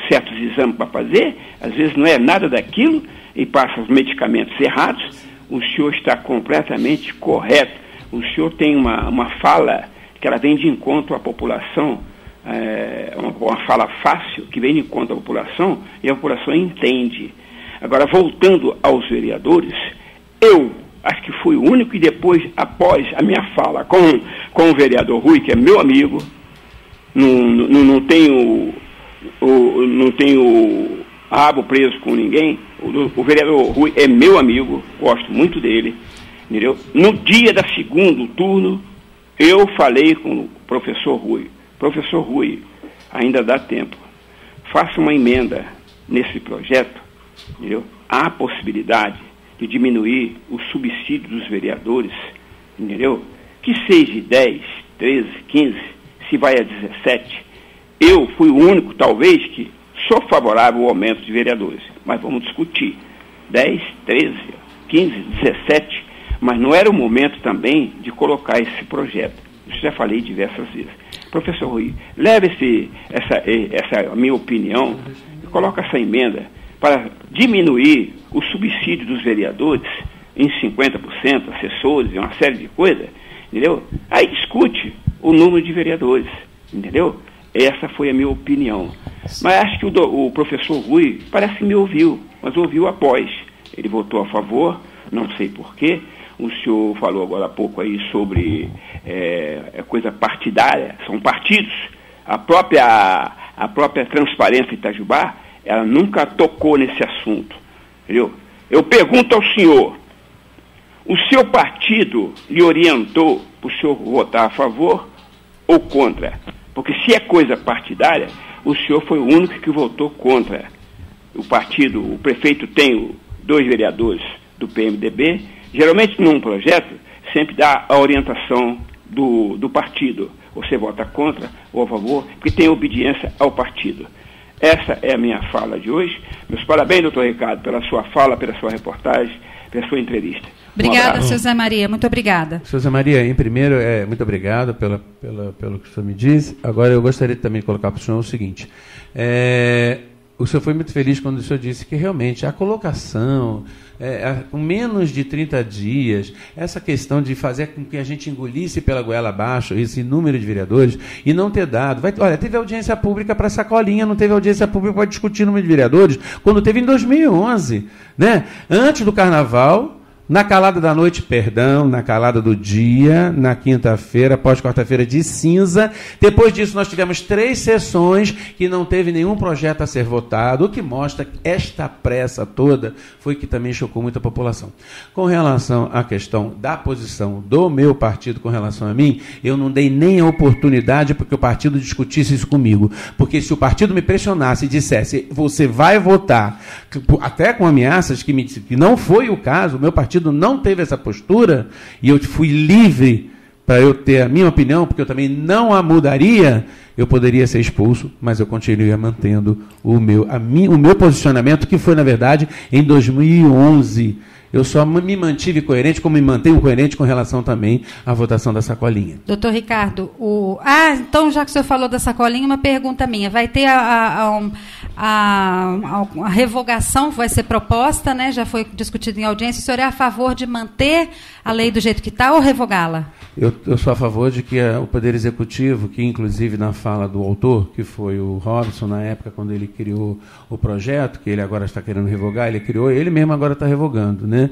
certos exames para fazer, às vezes não é nada daquilo, e passa os medicamentos errados. O senhor está completamente correto o senhor tem uma fala que ela vem de encontro à população, uma fala fácil, que vem de encontro à população, e a população entende. Agora, voltando aos vereadores, eu acho que fui o único, e depois, após a minha fala com o vereador Rui, que é meu amigo, não tenho rabo preso com ninguém, o vereador Rui é meu amigo, gosto muito dele, entendeu? No dia do segundo turno, eu falei com o professor Rui. Professor Rui, ainda dá tempo. Faça uma emenda nesse projeto, entendeu? Há a possibilidade de diminuir o subsídio dos vereadores, entendeu? Que seja 10, 13, 15, se vai a 17. Eu fui o único, talvez, que sou favorável ao aumento de vereadores. Mas vamos discutir. 10, 13, 15, 17. Mas não era o momento também de colocar esse projeto. Isso já falei diversas vezes. Professor Rui, leve essa minha opinião e coloque essa emenda para diminuir o subsídio dos vereadores em 50%, assessores e uma série de coisas, entendeu? Aí discute o número de vereadores, entendeu? Essa foi a minha opinião. Mas acho que o professor Rui parece que me ouviu, mas ouviu após. Ele votou a favor, não sei porquê. O senhor falou agora há pouco aí sobre coisa partidária, são partidos. A própria Transparência Itajubá, ela nunca tocou nesse assunto, entendeu? Eu pergunto ao senhor, o seu partido lhe orientou para o senhor votar a favor ou contra? Porque se é coisa partidária, o senhor foi o único que votou contra. O partido, o prefeito tem 2 vereadores do PMDB, geralmente num projeto sempre dá a orientação do partido. Você vota contra ou a favor, porque tem obediência ao partido. Essa é a minha fala de hoje. Meus parabéns, doutor Ricardo, pela sua fala, pela sua reportagem, pela sua entrevista. Obrigada, seu Zé Maria. Muito obrigada. Seu Zé Maria, em primeiro, muito obrigado pelo que o senhor me disse. Agora, eu gostaria também de colocar para o senhor o seguinte. O senhor foi muito feliz quando o senhor disse que realmente a colocação, com menos de 30 dias, essa questão de fazer com que a gente engolisse pela goela abaixo esse número de vereadores e não ter dado. Olha, teve audiência pública para Sacolinha, não teve audiência pública para discutir o número de vereadores, quando teve em 2011, né? Antes do Carnaval. Na calada da noite, na calada do dia, na quinta-feira, pós-quarta-feira de cinza. Depois disso, nós tivemos 3 sessões que não teve nenhum projeto a ser votado, o que mostra que esta pressa toda foi que também chocou muito a população. Com relação à questão da posição do meu partido com relação a mim, eu não dei nem a oportunidade para que o partido discutisse isso comigo. Porque se o partido me pressionasse e dissesse, você vai votar, até com ameaças que não foi o caso, o meu partido não teve essa postura, e eu fui livre para eu ter a minha opinião, porque eu também não a mudaria, eu poderia ser expulso, mas eu continuaria mantendo o meu posicionamento, que foi, na verdade, em 2011. Eu só me mantive coerente, como me mantenho coerente com relação também à votação da Sacolinha. Doutor Ricardo, então, já que o senhor falou da Sacolinha, uma pergunta minha. Vai ter a revogação, vai ser proposta, né? Já foi discutido em audiência. O senhor é a favor de manter a lei do jeito que está ou revogá-la? Eu sou a favor de que o Poder Executivo, que inclusive na fala do autor, que foi o Robson, na época quando ele criou o projeto, que ele agora está querendo revogar, ele mesmo agora está revogando, né?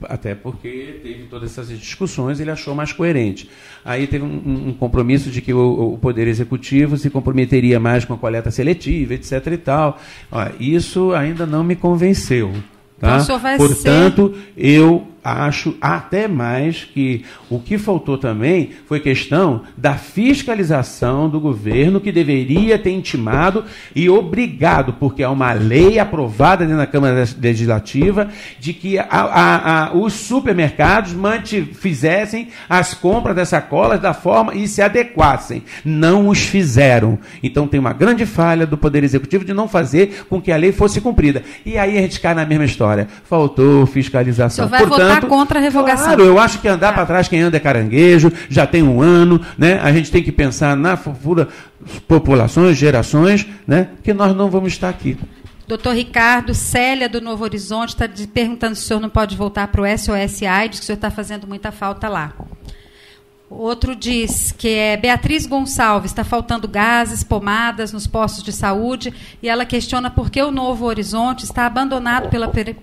Até porque teve todas essas discussões, ele achou mais coerente. Aí teve um compromisso de que o Poder Executivo se comprometeria mais com a coleta seletiva, etc. e tal. Isso ainda não me convenceu. Tá? Então, portanto, eu acho até mais que o que faltou também foi questão da fiscalização do governo, que deveria ter intimado e obrigado, porque há uma lei aprovada dentro da Câmara Legislativa de que os supermercados fizessem as compras das sacolas da forma e se adequassem. Não os fizeram. Então tem uma grande falha do Poder Executivo de não fazer com que a lei fosse cumprida. E aí a gente cai na mesma história. Faltou fiscalização. Portanto, contra a revogação. Claro, eu acho que andar para trás quem anda é caranguejo, já tem um ano, né? A gente tem que pensar na futura populações, gerações, né? Que nós não vamos estar aqui. Doutor Ricardo, Célia do Novo Horizonte está perguntando se o senhor não pode voltar para o SOS AIDS, que o senhor está fazendo muita falta lá. Outro diz que é Beatriz Gonçalves, está faltando gases, pomadas nos postos de saúde, e ela questiona por que o Novo Horizonte está abandonado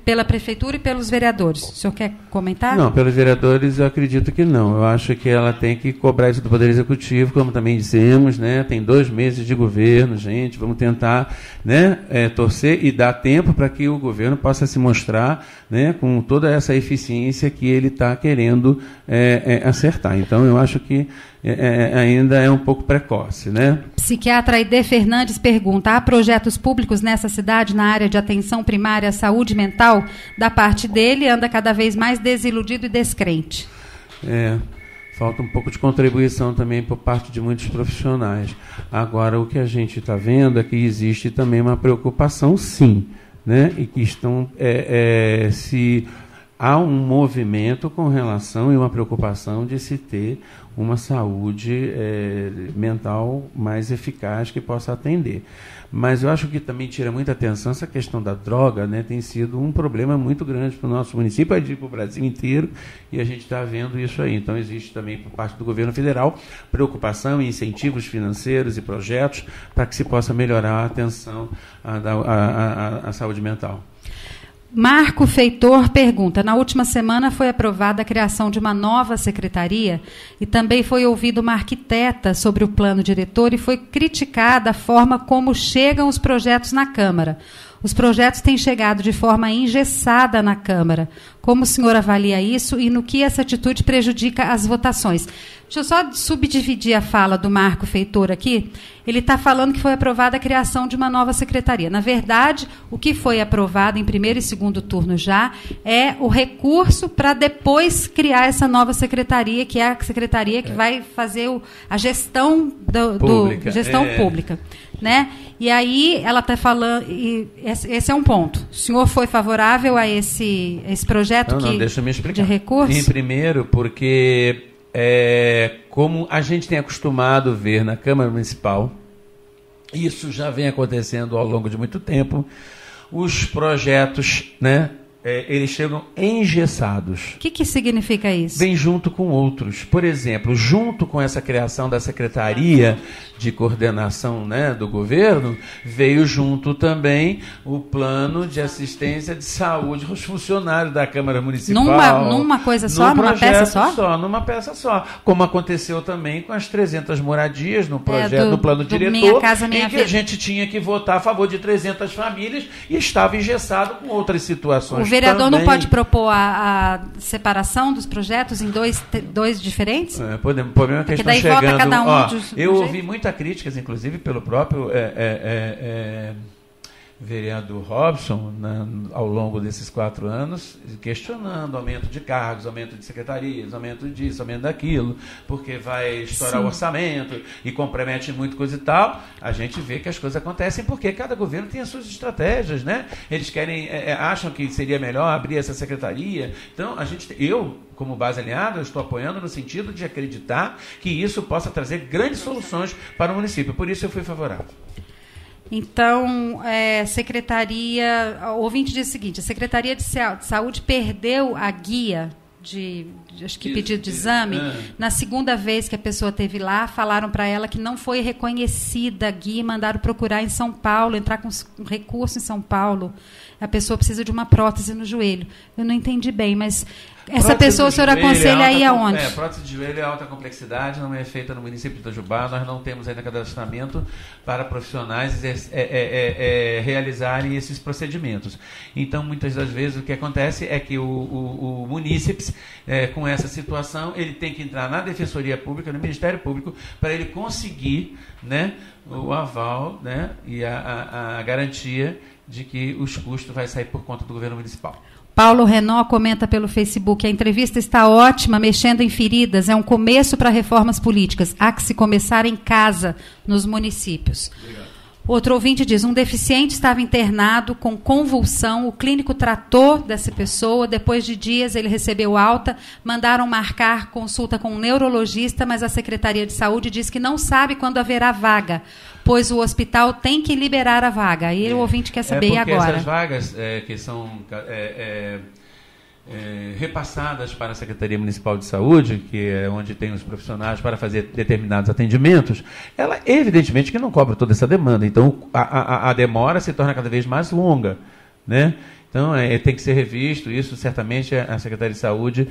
pela Prefeitura e pelos vereadores. O senhor quer comentar? Não, pelos vereadores eu acredito que não. Eu acho que ela tem que cobrar isso do Poder Executivo, como também dissemos, né? Tem 2 meses de governo, gente, vamos tentar, né, torcer e dar tempo para que o governo possa se mostrar, né, com toda essa eficiência que ele está querendo acertar. Então, eu acho que ainda é um pouco precoce, né? Psiquiatra Aide Fernandes pergunta: há projetos públicos nessa cidade na área de atenção primária à saúde mental? Da parte dele, anda cada vez mais desiludido e descrente. Falta um pouco de contribuição também por parte de muitos profissionais. Agora, o que a gente está vendo é que existe também uma preocupação, sim, né? E que estão se há um movimento com relação e uma preocupação de se ter uma saúde mental mais eficaz que possa atender. Mas eu acho que também tira muita atenção essa questão da droga, né? Tem sido um problema muito grande para o nosso município, para o Brasil inteiro, e a gente está vendo isso aí. Então, existe também, por parte do governo federal, preocupação e incentivos financeiros e projetos para que se possa melhorar a atenção à saúde mental. Marco Feitor pergunta: na última semana foi aprovada a criação de uma nova secretaria e também foi ouvido uma arquiteta sobre o plano diretor e foi criticada a forma como chegam os projetos na Câmara. Os projetos têm chegado de forma engessada na Câmara. Como o senhor avalia isso e no que essa atitude prejudica as votações? Deixa eu só subdividir a fala do Marco Feitor aqui. Ele está falando que foi aprovada a criação de uma nova secretaria. Na verdade, o que foi aprovado em primeiro e segundo turno já é o recurso para depois criar essa nova secretaria, que é a secretaria que vai fazer a gestão pública. Né? E aí ela está falando, e esse é um ponto. O senhor foi favorável a esse projeto deixa eu me explicar. De recurso? Em primeiro, porque como a gente tem acostumado a ver na Câmara Municipal, isso já vem acontecendo ao longo de muito tempo, os projetos, né, eles chegam engessados. O que significa isso? Vem junto com outros. Por exemplo, junto com essa criação da Secretaria de Coordenação, né, do governo, veio junto também o plano de assistência de saúde aos funcionários da Câmara Municipal. Numa coisa só? Numa peça só? Numa peça só. Como aconteceu também com as 300 moradias no projeto do plano diretor, Minha Casa, Minha Vida, em que a gente tinha que votar a favor de 300 famílias e estava engessado com outras situações. O vereador também não pode propor a separação dos projetos em dois diferentes? O problema é que estão chegando. Vota cada um eu ouvi muitas críticas, inclusive, pelo próprio vereador Robson, ao longo desses 4 anos, questionando aumento de cargos, aumento de secretarias, aumento disso, aumento daquilo, porque vai estourar o orçamento e compromete muito coisa e tal. A gente vê que as coisas acontecem porque cada governo tem as suas estratégias, né? Eles acham que seria melhor abrir essa secretaria. Então, eu, como base aliada, estou apoiando no sentido de acreditar que isso possa trazer grandes soluções para o município. Por isso eu fui favorável. Então, secretaria... O ouvinte diz o seguinte: a Secretaria de Saúde perdeu a guia acho que pedido de exame. Na segunda vez que a pessoa esteve lá, falaram para ela que não foi reconhecida a guia e mandaram procurar em São Paulo, entrar com um recurso em São Paulo. A pessoa precisa de uma prótese no joelho. Eu não entendi bem, mas essa pessoa o senhor aconselha aí aonde? Prótese de joelho é alta complexidade, não é feita no município de Itajubá, nós não temos ainda cadastramento para profissionais realizarem esses procedimentos. Então, muitas das vezes, o que acontece é que o munícipe, com essa situação, ele tem que entrar na Defensoria Pública, no Ministério Público, para ele conseguir, né, o aval, né, e a garantia de que os custos vai sair por conta do governo municipal. Paulo Renó comenta pelo Facebook: a entrevista está ótima, mexendo em feridas, é um começo para reformas políticas. Há que se começar em casa, nos municípios. Obrigado. Outro ouvinte diz, um deficiente estava internado com convulsão, o clínico tratou dessa pessoa, depois de dias ele recebeu alta, mandaram marcar consulta com um neurologista, mas a Secretaria de Saúde diz que não sabe quando haverá vaga, pois o hospital tem que liberar a vaga. E o ouvinte quer saber, e agora? Porque essas vagas que são repassadas para a Secretaria Municipal de Saúde, que é onde tem os profissionais para fazer determinados atendimentos, ela evidentemente que não cobra toda essa demanda. Então, a demora se torna cada vez mais longa, né? Então, tem que ser revisto. Isso, certamente, a Secretaria de Saúde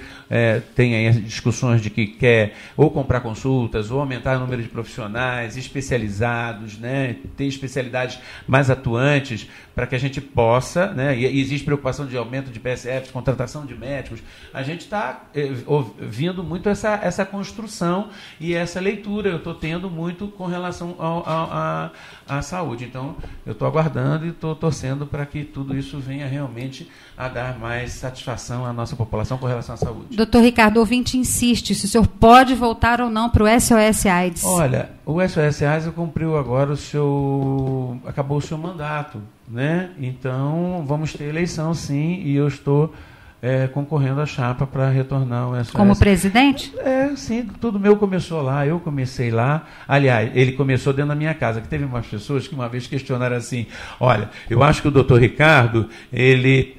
tem aí as discussões de que quer ou comprar consultas, ou aumentar o número de profissionais especializados, né, ter especialidades mais atuantes, para que a gente possa, né, e existe preocupação de aumento de PSFs, contratação de médicos. A gente está ouvindo muito essa construção e essa leitura. Eu estou tendo muito com relação à saúde. Então, eu estou aguardando e estou torcendo para que tudo isso venha realmente a dar mais satisfação à nossa população com relação à saúde. Doutor Ricardo, o ouvinte insiste se o senhor pode voltar ou não para o SOS AIDS. Olha, o SOS AIDS cumpriu agora acabou o seu mandato, né? Então, vamos ter eleição, sim, e eu estou concorrendo à chapa para retornar o SOS. Como presidente? Sim, tudo meu começou lá, eu comecei lá. Aliás, ele começou dentro da minha casa, que teve umas pessoas que uma vez questionaram assim, olha, eu acho que o doutor Ricardo, ele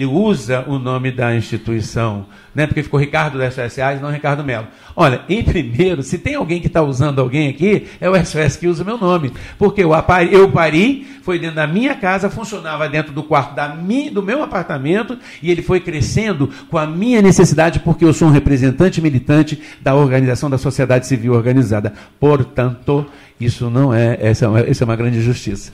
usa o nome da instituição, né? Porque ficou Ricardo da SOS AIDS, não Ricardo Melo. Olha, em primeiro, se tem alguém que está usando alguém aqui, é o SOS que usa o meu nome. Porque eu pari, foi dentro da minha casa, funcionava dentro do quarto do meu apartamento, e ele foi crescendo com a minha necessidade, porque eu sou um representante militante da organização da sociedade civil organizada. Portanto, isso não essa é uma grande injustiça.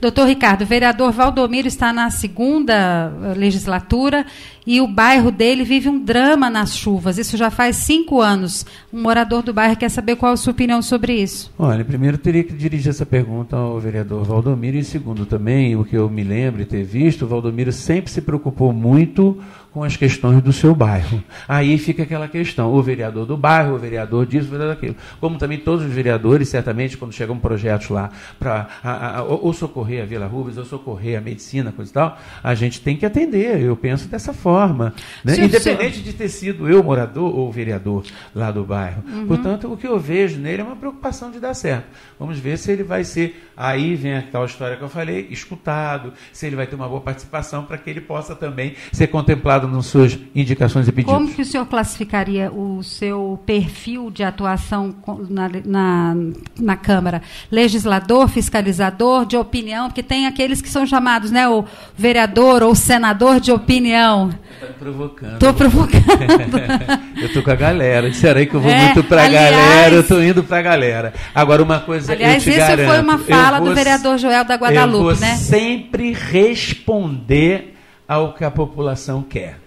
Doutor Ricardo, o vereador Valdomiro está na 2ª legislatura e o bairro dele vive um drama nas chuvas. Isso já faz 5 anos. Um morador do bairro quer saber qual a sua opinião sobre isso. Olha, primeiro teria que dirigir essa pergunta ao vereador Valdomiro e segundo também, o que eu me lembro de ter visto, o Valdomiro sempre se preocupou muito com as questões do seu bairro. Aí fica aquela questão, o vereador do bairro, o vereador disso, o vereador daquilo. Como também todos os vereadores, certamente, quando chegam projetos lá para ou socorrer a Vila Rubens, ou socorrer a medicina, coisa e tal, a gente tem que atender. Eu penso dessa forma, né? Independente de ter sido eu morador ou vereador lá do bairro. Uhum. Portanto, o que eu vejo nele é uma preocupação de dar certo. Vamos ver se ele vai ser, aí vem a tal história que eu falei, escutado, se ele vai ter uma boa participação para que ele possa também ser contemplado nas suas indicações e pedidos. Como que o senhor classificaria o seu perfil de atuação na Câmara? Legislador, fiscalizador, de opinião? Porque tem aqueles que são chamados, né, o vereador ou senador de opinião. Está me provocando. Estou provocando. Eu estou com a galera. Disseram aí que eu vou muito para a galera, eu estou indo para a galera. Agora, uma coisa aliás, eu te garanto. Aliás, isso foi uma fala do vereador Joel da Guadalupe, né? Eu vou sempre responder ao que a população quer.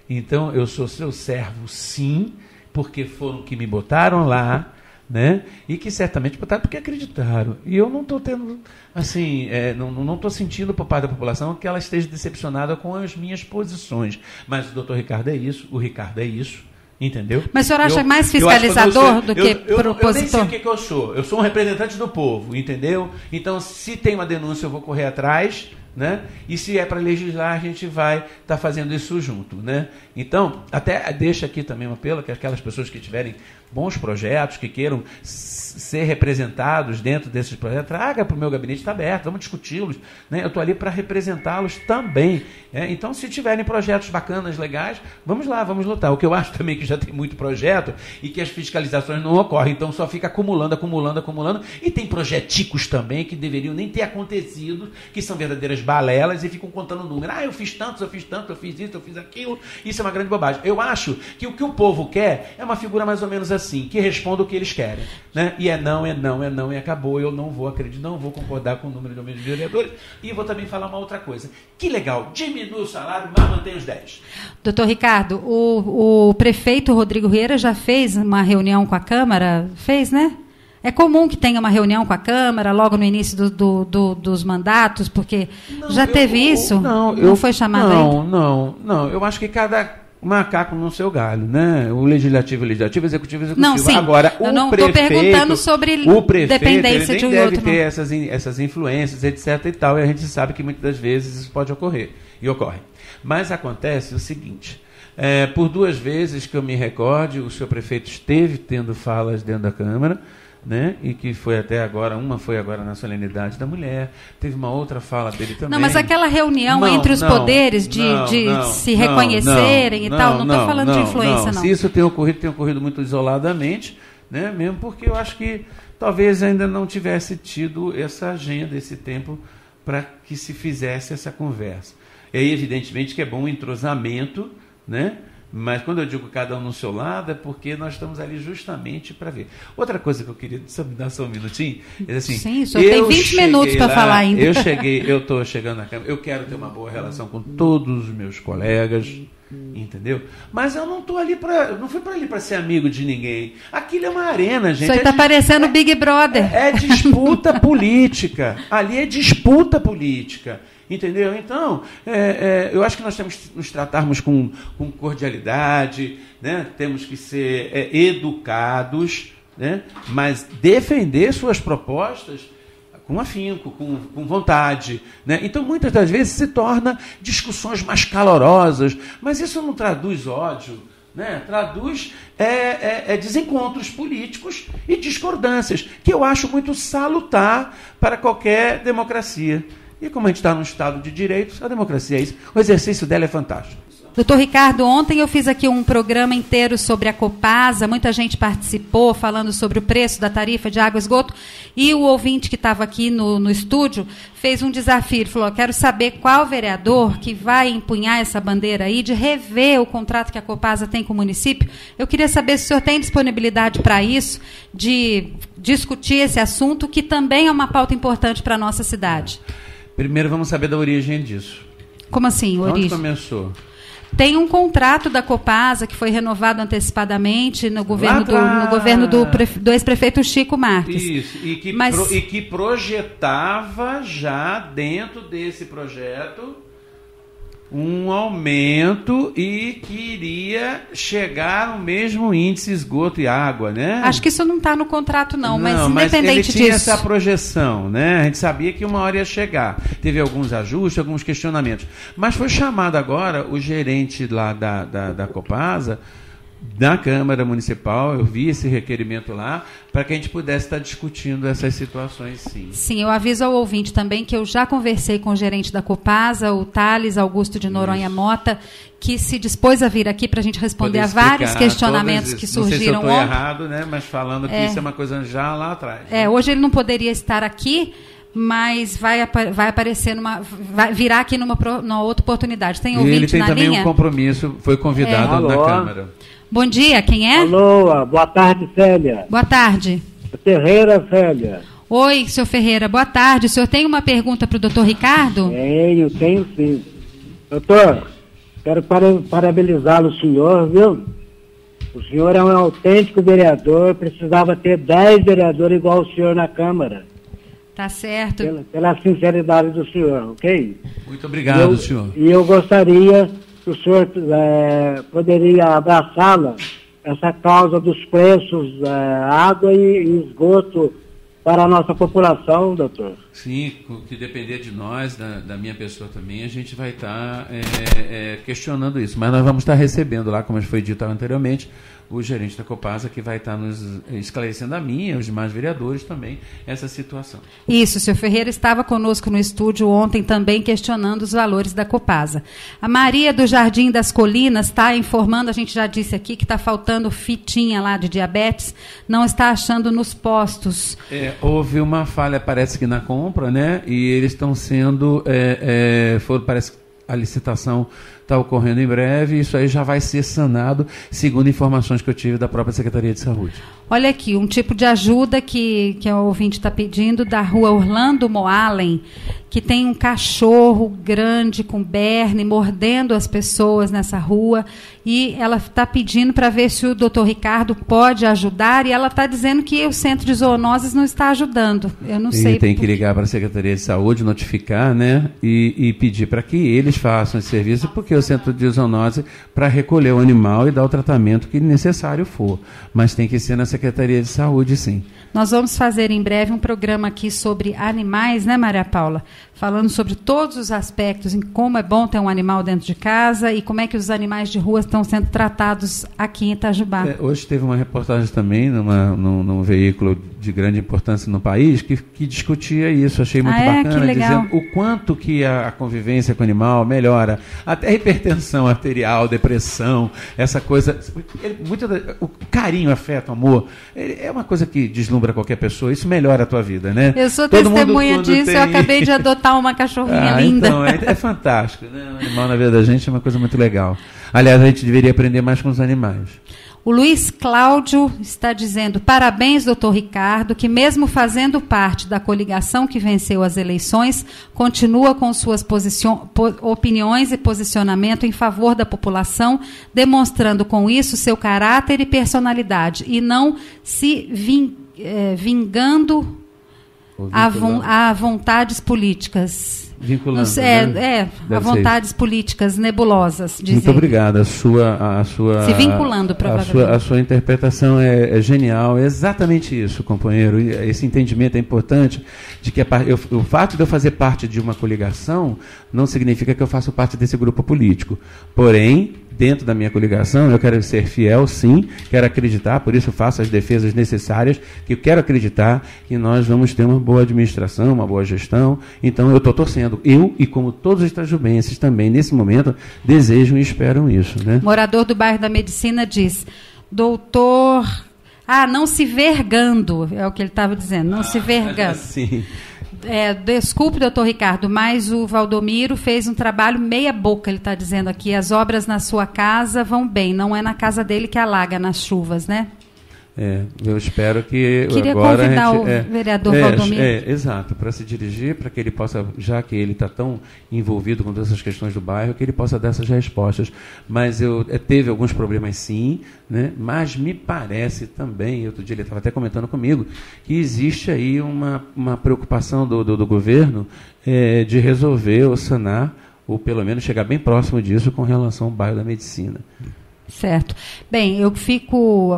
Então, eu sou seu servo, sim, porque foram que me botaram lá, né? E que certamente botaram porque acreditaram. E eu não estou tendo, assim, não estou sentindo por parte da população que ela esteja decepcionada com as minhas posições. Mas o doutor Ricardo é isso, o Ricardo é isso, entendeu? Mas o senhor acha mais fiscalizador do que propositor? Eu nem sei o que eu sou. Eu sou um representante do povo, entendeu? Então, se tem uma denúncia, eu vou correr atrás, né? E se é para legislar, a gente vai estar fazendo isso junto, né? Então, até deixa aqui também um apelo que aquelas pessoas que tiverem bons projetos, que queiram ser representados dentro desses projetos, traga para o meu gabinete, está aberto, vamos discuti-los, né? Eu estou ali para representá-los também. Então, se tiverem projetos bacanas, legais, vamos lá, vamos lutar. O que eu acho também que já tem muito projeto e que as fiscalizações não ocorrem, então só fica acumulando, e tem projeticos também que deveriam nem ter acontecido, que são verdadeiras balelas e ficam contando números. Eu fiz tanto, eu fiz isso, eu fiz aquilo. Isso é uma grande bobagem. Eu acho que o que o povo quer é uma figura mais ou menos assim, que responda o que eles querem, né? E é não, e acabou. Eu não vou acreditar, não vou concordar com o número de vereadores. E vou também falar uma outra coisa. Que legal, diminui o salário, mas mantém os 10. Doutor Ricardo, o prefeito Rodrigo Vieira já fez uma reunião com a Câmara? Fez, né? É comum que tenha uma reunião com a Câmara logo no início dos mandatos, porque já teve isso? Não foi chamado ainda? Não. Eu acho que cada o macaco no seu galho, né? O legislativo, executivo. Não, sim. Agora, eu não estou perguntando sobre dependência de um e outro. Deve ter essas influências, etc. e tal, e a gente sabe que muitas das vezes isso pode ocorrer, e ocorre. Mas acontece o seguinte, por 2 vezes que eu me recorde, o senhor prefeito esteve tendo falas dentro da Câmara, né? E que foi até agora, uma foi agora na solenidade da mulher, teve uma outra fala dele também. Não, mas aquela reunião entre os poderes de se reconhecerem e tal, não estou falando de influência, não. Se isso tem ocorrido muito isoladamente, né? Mesmo porque eu acho que talvez ainda não tivesse tido essa agenda, esse tempo para que se fizesse essa conversa. E aí, evidentemente, que é bom o entrosamento, né? Mas quando eu digo cada um no seu lado, é porque nós estamos ali justamente para ver. Outra coisa que eu queria dar só um minutinho, é assim... Sim, o senhor tem 20 minutos para falar ainda. Eu estou chegando na Câmara, eu quero ter uma boa relação com todos os meus colegas, entendeu? Mas eu não estou ali não fui para ali para ser amigo de ninguém. Aquilo é uma arena, gente. Isso aí está parecendo Big Brother. É disputa política. Ali é disputa política. Entendeu? Então, eu acho que nós temos que nos tratarmos com cordialidade, né? Temos que ser educados, né? Mas defender suas propostas com afinco, com vontade, né? Então, muitas das vezes se torna discussões mais calorosas, mas isso não traduz ódio, né? Traduz desencontros políticos e discordâncias, que eu acho muito salutar para qualquer democracia. E como a gente está num Estado de direitos, a democracia é isso. O exercício dela é fantástico. Doutor Ricardo, ontem eu fiz aqui um programa inteiro sobre a Copasa, muita gente participou falando sobre o preço da tarifa de água e esgoto, e o ouvinte que estava aqui no estúdio fez um desafio, ele falou, quero saber qual vereador que vai empunhar essa bandeira aí de rever o contrato que a Copasa tem com o município. Eu queria saber se o senhor tem disponibilidade para isso, de discutir esse assunto, que também é uma pauta importante para a nossa cidade. Primeiro vamos saber da origem disso. Como assim, origem? Onde começou? Tem um contrato da Copasa que foi renovado antecipadamente no governo do ex-prefeito Chico Marques. Isso, e que projetava já dentro desse projeto um aumento e queria chegar ao mesmo índice esgoto e água, né? Acho que isso não está no contrato, não, mas independente mas ele tinha disso. Essa projeção, né? A gente sabia que uma hora ia chegar. Teve alguns ajustes, alguns questionamentos. Mas foi chamado agora o gerente lá da Copasa, da Câmara Municipal, eu vi esse requerimento lá, para que a gente pudesse estar discutindo essas situações, sim. Sim, eu aviso ao ouvinte também que eu já conversei com o gerente da Copasa, o Thales Augusto de Noronha Mota, que se dispôs a vir aqui para a gente responder a vários questionamentos que surgiram ontem. Não sei se eu estou errado, né? Mas falando que isso é uma coisa já lá atrás. Né? Hoje ele não poderia estar aqui, mas vai aparecer vai virar aqui numa outra oportunidade. Tem ouvinte na linha? Ele tem também um compromisso, foi convidado na Câmara. Bom dia, quem é? Alô, boa tarde, Célia. Boa tarde. Ferreira, Célia. Oi, senhor Ferreira, boa tarde. O senhor tem uma pergunta para o doutor Ricardo? Tenho sim. Doutor, quero parabenizá-lo, o senhor, viu? O senhor é um autêntico vereador, precisava ter 10 vereadores igual o senhor na Câmara. Tá certo. Pela sinceridade do senhor, ok? Muito obrigado, senhor. E eu gostaria que o senhor poderia abraçá-la, essa causa dos preços, água e esgoto para a nossa população, doutor. Sim, que depender de nós, da minha pessoa também, a gente vai estar questionando isso. Mas nós vamos estar recebendo lá, como foi dito anteriormente, o gerente da Copasa, que vai estar nos esclarecendo a mim e os demais vereadores também essa situação. Isso, o senhor Ferreira estava conosco no estúdio ontem também questionando os valores da Copasa. A Maria do Jardim das Colinas está informando, a gente já disse aqui, que está faltando fitinha lá de diabetes, não está achando nos postos. Houve uma falha, parece que na compra, né? E eles estão sendo, parece que a licitação está ocorrendo em breve, e isso aí já vai ser sanado, segundo informações que eu tive da própria Secretaria de Saúde. Olha aqui, um tipo de ajuda que o ouvinte está pedindo, da rua Orlando Moalen, que tem um cachorro grande com berne, mordendo as pessoas nessa rua, e ela está pedindo para ver se o doutor Ricardo pode ajudar, e ela está dizendo que o Centro de Zoonoses não está ajudando. Eu não sei. Tem que ligar para a Secretaria de Saúde, notificar, né, e pedir para que eles façam esse serviço, porque que o centro de zoonose para recolher o animal e dar o tratamento que necessário for. Mas tem que ser na Secretaria de Saúde, sim. Nós vamos fazer em breve um programa aqui sobre animais, né, Maria Paula? Falando sobre todos os aspectos, em como é bom ter um animal dentro de casa e como é que os animais de rua estão sendo tratados aqui em Itajubá. Hoje teve uma reportagem também num veículo de grande importância no país que discutia isso. Achei muito bacana, dizendo o quanto que a convivência com o animal melhora. Até hipertensão arterial, depressão, essa coisa. O carinho, afeto, amor, é uma coisa que deslumbra qualquer pessoa. Isso melhora a tua vida, né? Eu sou testemunha disso, eu acabei de adotar uma cachorrinha linda. Então, é fantástico, né? O animal na vida da gente é uma coisa muito legal. Aliás, a gente deveria aprender mais com os animais. O Luiz Cláudio está dizendo: parabéns, doutor Ricardo, que mesmo fazendo parte da coligação que venceu as eleições, continua com suas opiniões e posicionamento em favor da população, demonstrando com isso seu caráter e personalidade, e não se vingando a vontades políticas. Vinculando, a vontades políticas nebulosas. Muito obrigado. A sua se vinculando, provavelmente. A sua interpretação é genial. É exatamente isso, companheiro. Esse entendimento é importante de que o fato de eu fazer parte de uma coligação não significa que eu faço parte desse grupo político. Porém, dentro da minha coligação, eu quero ser fiel, sim, quero acreditar, por isso faço as defesas necessárias, que eu quero acreditar que nós vamos ter uma boa administração, uma boa gestão. Então, eu estou torcendo. Eu, e como todos os itajubenses também, nesse momento, desejam e esperam isso, né? Morador do bairro da Medicina diz: doutor... não se vergando, é o que ele estava dizendo, não se vergando. Sim. Desculpe, doutor Ricardo, mas o Valdomiro fez um trabalho meia boca, ele está dizendo aqui. As obras na sua casa vão bem, não é na casa dele que alaga nas chuvas, né? Eu espero que Queria agora convidar o vereador Valdomiro. Exato, para se dirigir, para que ele possa, já que ele está tão envolvido com todas essas questões do bairro, que ele possa dar essas respostas. Mas teve alguns problemas, sim, né? Mas me parece também, outro dia ele estava até comentando comigo, que existe aí uma preocupação do governo de resolver ou sanar, ou pelo menos chegar bem próximo disso com relação ao bairro da Medicina. Certo. Bem, eu fico...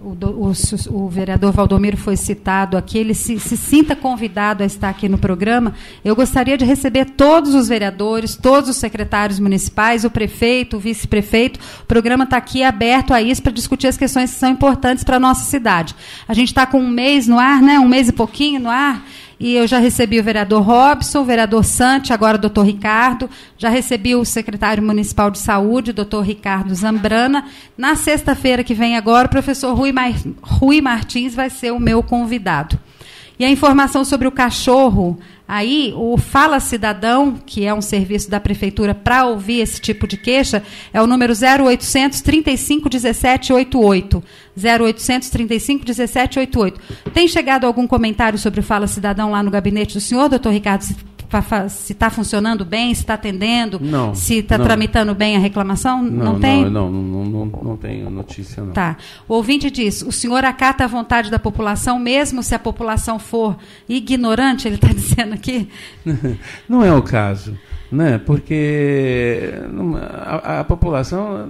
O vereador Valdomiro foi citado aqui, ele se sinta convidado a estar aqui no programa. Eu gostaria de receber todos os vereadores, todos os secretários municipais, o prefeito, o vice-prefeito. O programa está aqui aberto a isso para discutir as questões que são importantes para a nossa cidade. A gente está com um mês no ar, né? Um mês e pouquinho no ar. E eu já recebi o vereador Robson, o vereador Sante, agora o doutor Ricardo. Já recebi o secretário municipal de saúde, o doutor Ricardo Zambrana. Na sexta-feira que vem agora, o professor Rui Martins vai ser o meu convidado. E a informação sobre o cachorro, aí o Fala Cidadão, que é um serviço da Prefeitura para ouvir esse tipo de queixa, é o número 0800 35 17 88. 0800 35 17 88. Tem chegado algum comentário sobre o Fala Cidadão lá no gabinete do senhor, doutor Ricardo? Se está funcionando bem, se está atendendo, não, se está tramitando bem a reclamação? Não tem? Não tenho notícia, não. Tá. O ouvinte diz: o senhor acata a vontade da população, mesmo se a população for ignorante, ele está dizendo aqui? Não é o caso, né? Porque a população,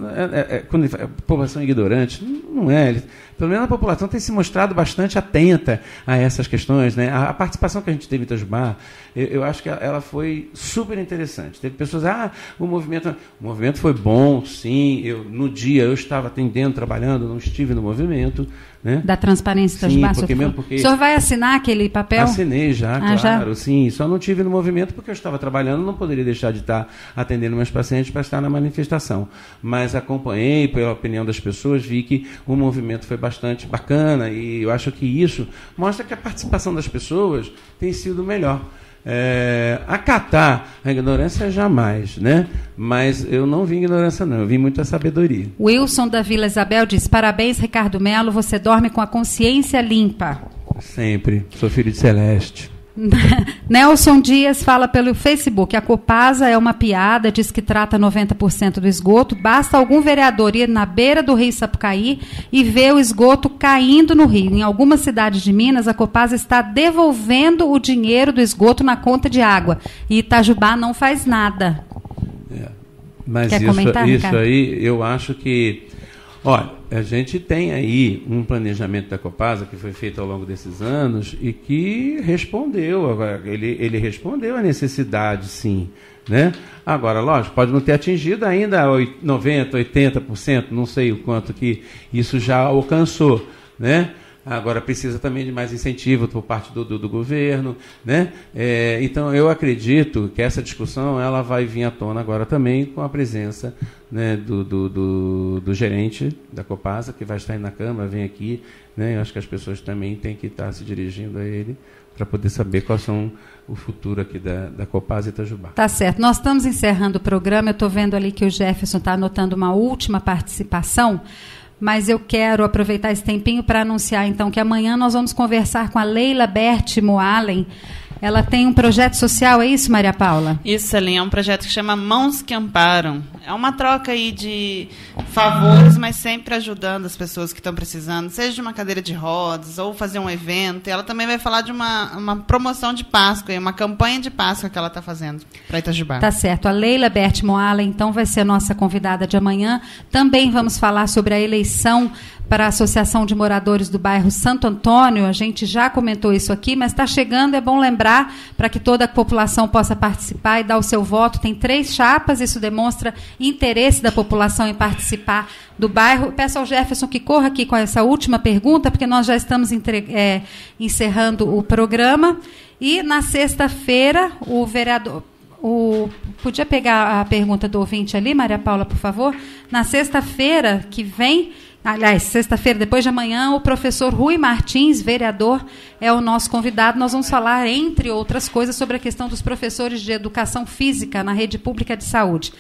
quando a população é ignorante, não é. Pelo menos a população tem se mostrado bastante atenta a essas questões, né? A participação que a gente teve em Itajubá, eu acho que ela foi super interessante. Teve pessoas, o movimento foi bom, sim. No dia eu estava atendendo, trabalhando, não estive no movimento, né? Da transparência de Itajubá. Porque o senhor vai assinar aquele papel? Assinei já, claro, sim. Só não tive no movimento porque eu estava trabalhando, não poderia deixar de estar atendendo meus pacientes para estar na manifestação. Mas acompanhei pela opinião das pessoas, vi que o movimento foi bastante bacana e eu acho que isso mostra que a participação das pessoas tem sido melhor. Acatar a ignorância jamais, né? Mas eu não vi ignorância, não. Eu vi muita sabedoria. Wilson da Vila Isabel diz: parabéns, Ricardo Melo, você dorme com a consciência limpa. Sempre. Sou filho de Celeste. Nelson Dias fala pelo Facebook: a Copasa é uma piada, diz que trata 90% do esgoto. Basta algum vereador ir na beira do rio Sapucaí e ver o esgoto caindo no rio. Em algumas cidades de Minas, a Copasa está devolvendo o dinheiro do esgoto na conta de água. E Itajubá não faz nada. Mas Quer comentar, isso Ricardo? aí, eu acho que... Olha, a gente tem aí um planejamento da Copasa que foi feito ao longo desses anos e que respondeu, ele respondeu à necessidade, sim, né? Agora, lógico, pode não ter atingido ainda 90%, 80%, não sei o quanto que isso já alcançou, né? Agora precisa também de mais incentivo por parte do governo, né? Então eu acredito que essa discussão ela vai vir à tona agora também com a presença, né, do gerente da Copasa, que vai estar aí na Câmara, vem aqui, né? Eu acho que as pessoas também têm que estar se dirigindo a ele para poder saber quais são o futuro aqui da Copasa Itajubá. Tá certo. Nós estamos encerrando o programa. Eu estou vendo ali que o Jefferson está anotando uma última participação. Mas eu quero aproveitar esse tempinho para anunciar, então, que amanhã nós vamos conversar com a Leila Berti Moalen. Ela tem um projeto social, é isso, Maria Paula? Isso, Celinha, é um projeto que chama Mãos que Amparam. É uma troca aí de favores, mas sempre ajudando as pessoas que estão precisando, seja de uma cadeira de rodas ou fazer um evento. E ela também vai falar de uma promoção de Páscoa, uma campanha de Páscoa que ela está fazendo para Itajubá. Tá certo. A Leila Berti Moalen, então, vai ser a nossa convidada de amanhã. Também vamos falar sobre a eleição para a Associação de Moradores do Bairro Santo Antônio. A gente já comentou isso aqui, mas está chegando, é bom lembrar, para que toda a população possa participar e dar o seu voto. Tem 3 chapas, isso demonstra interesse da população em participar do bairro. Peço ao Jefferson que corra aqui com essa última pergunta, porque nós já estamos encerrando o programa. E na sexta-feira, o vereador... Podia pegar a pergunta do ouvinte ali, Maria Paula, por favor? Na sexta-feira que vem... Aliás, sexta-feira, depois de amanhã, o professor Rui Martins, vereador, é o nosso convidado. Nós vamos falar, entre outras coisas, sobre a questão dos professores de educação física na rede pública de saúde.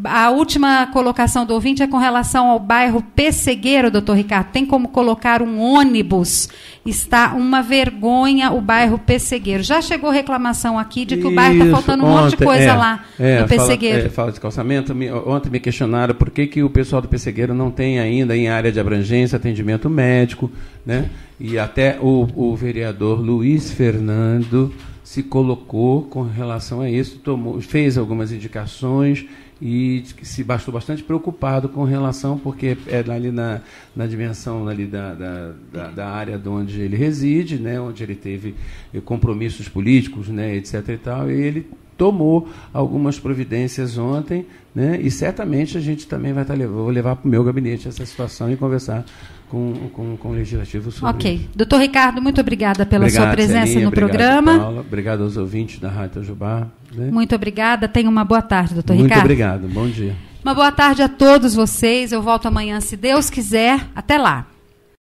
A última colocação do ouvinte é com relação ao bairro Pessegueiro, doutor Ricardo. Tem como colocar um ônibus? Está uma vergonha o bairro Pessegueiro. Já chegou reclamação aqui de que o bairro está faltando um monte de coisa lá no Pessegueiro. Fala de calçamento. Ontem me questionaram por que o pessoal do Pessegueiro não tem ainda em área de abrangência atendimento médico, né? E até o vereador Luiz Fernando se colocou com relação a isso, fez algumas indicações e se bastou bastante preocupado com relação, porque é ali na dimensão ali da área de onde ele reside, né, onde ele teve compromissos políticos, né, etc. e tal, e ele tomou algumas providências ontem, né, e certamente a gente também vai vou levar para o meu gabinete essa situação e conversar com o Legislativo sobre Ok. Doutor Ricardo, muito obrigada pela sua presença, Celinha, no programa. Paula, obrigado aos ouvintes da Rádio Itajubá. Né? Muito obrigada. Tenha uma boa tarde, doutor Ricardo. Muito obrigado. Bom dia. Uma boa tarde a todos vocês. Eu volto amanhã, se Deus quiser. Até lá.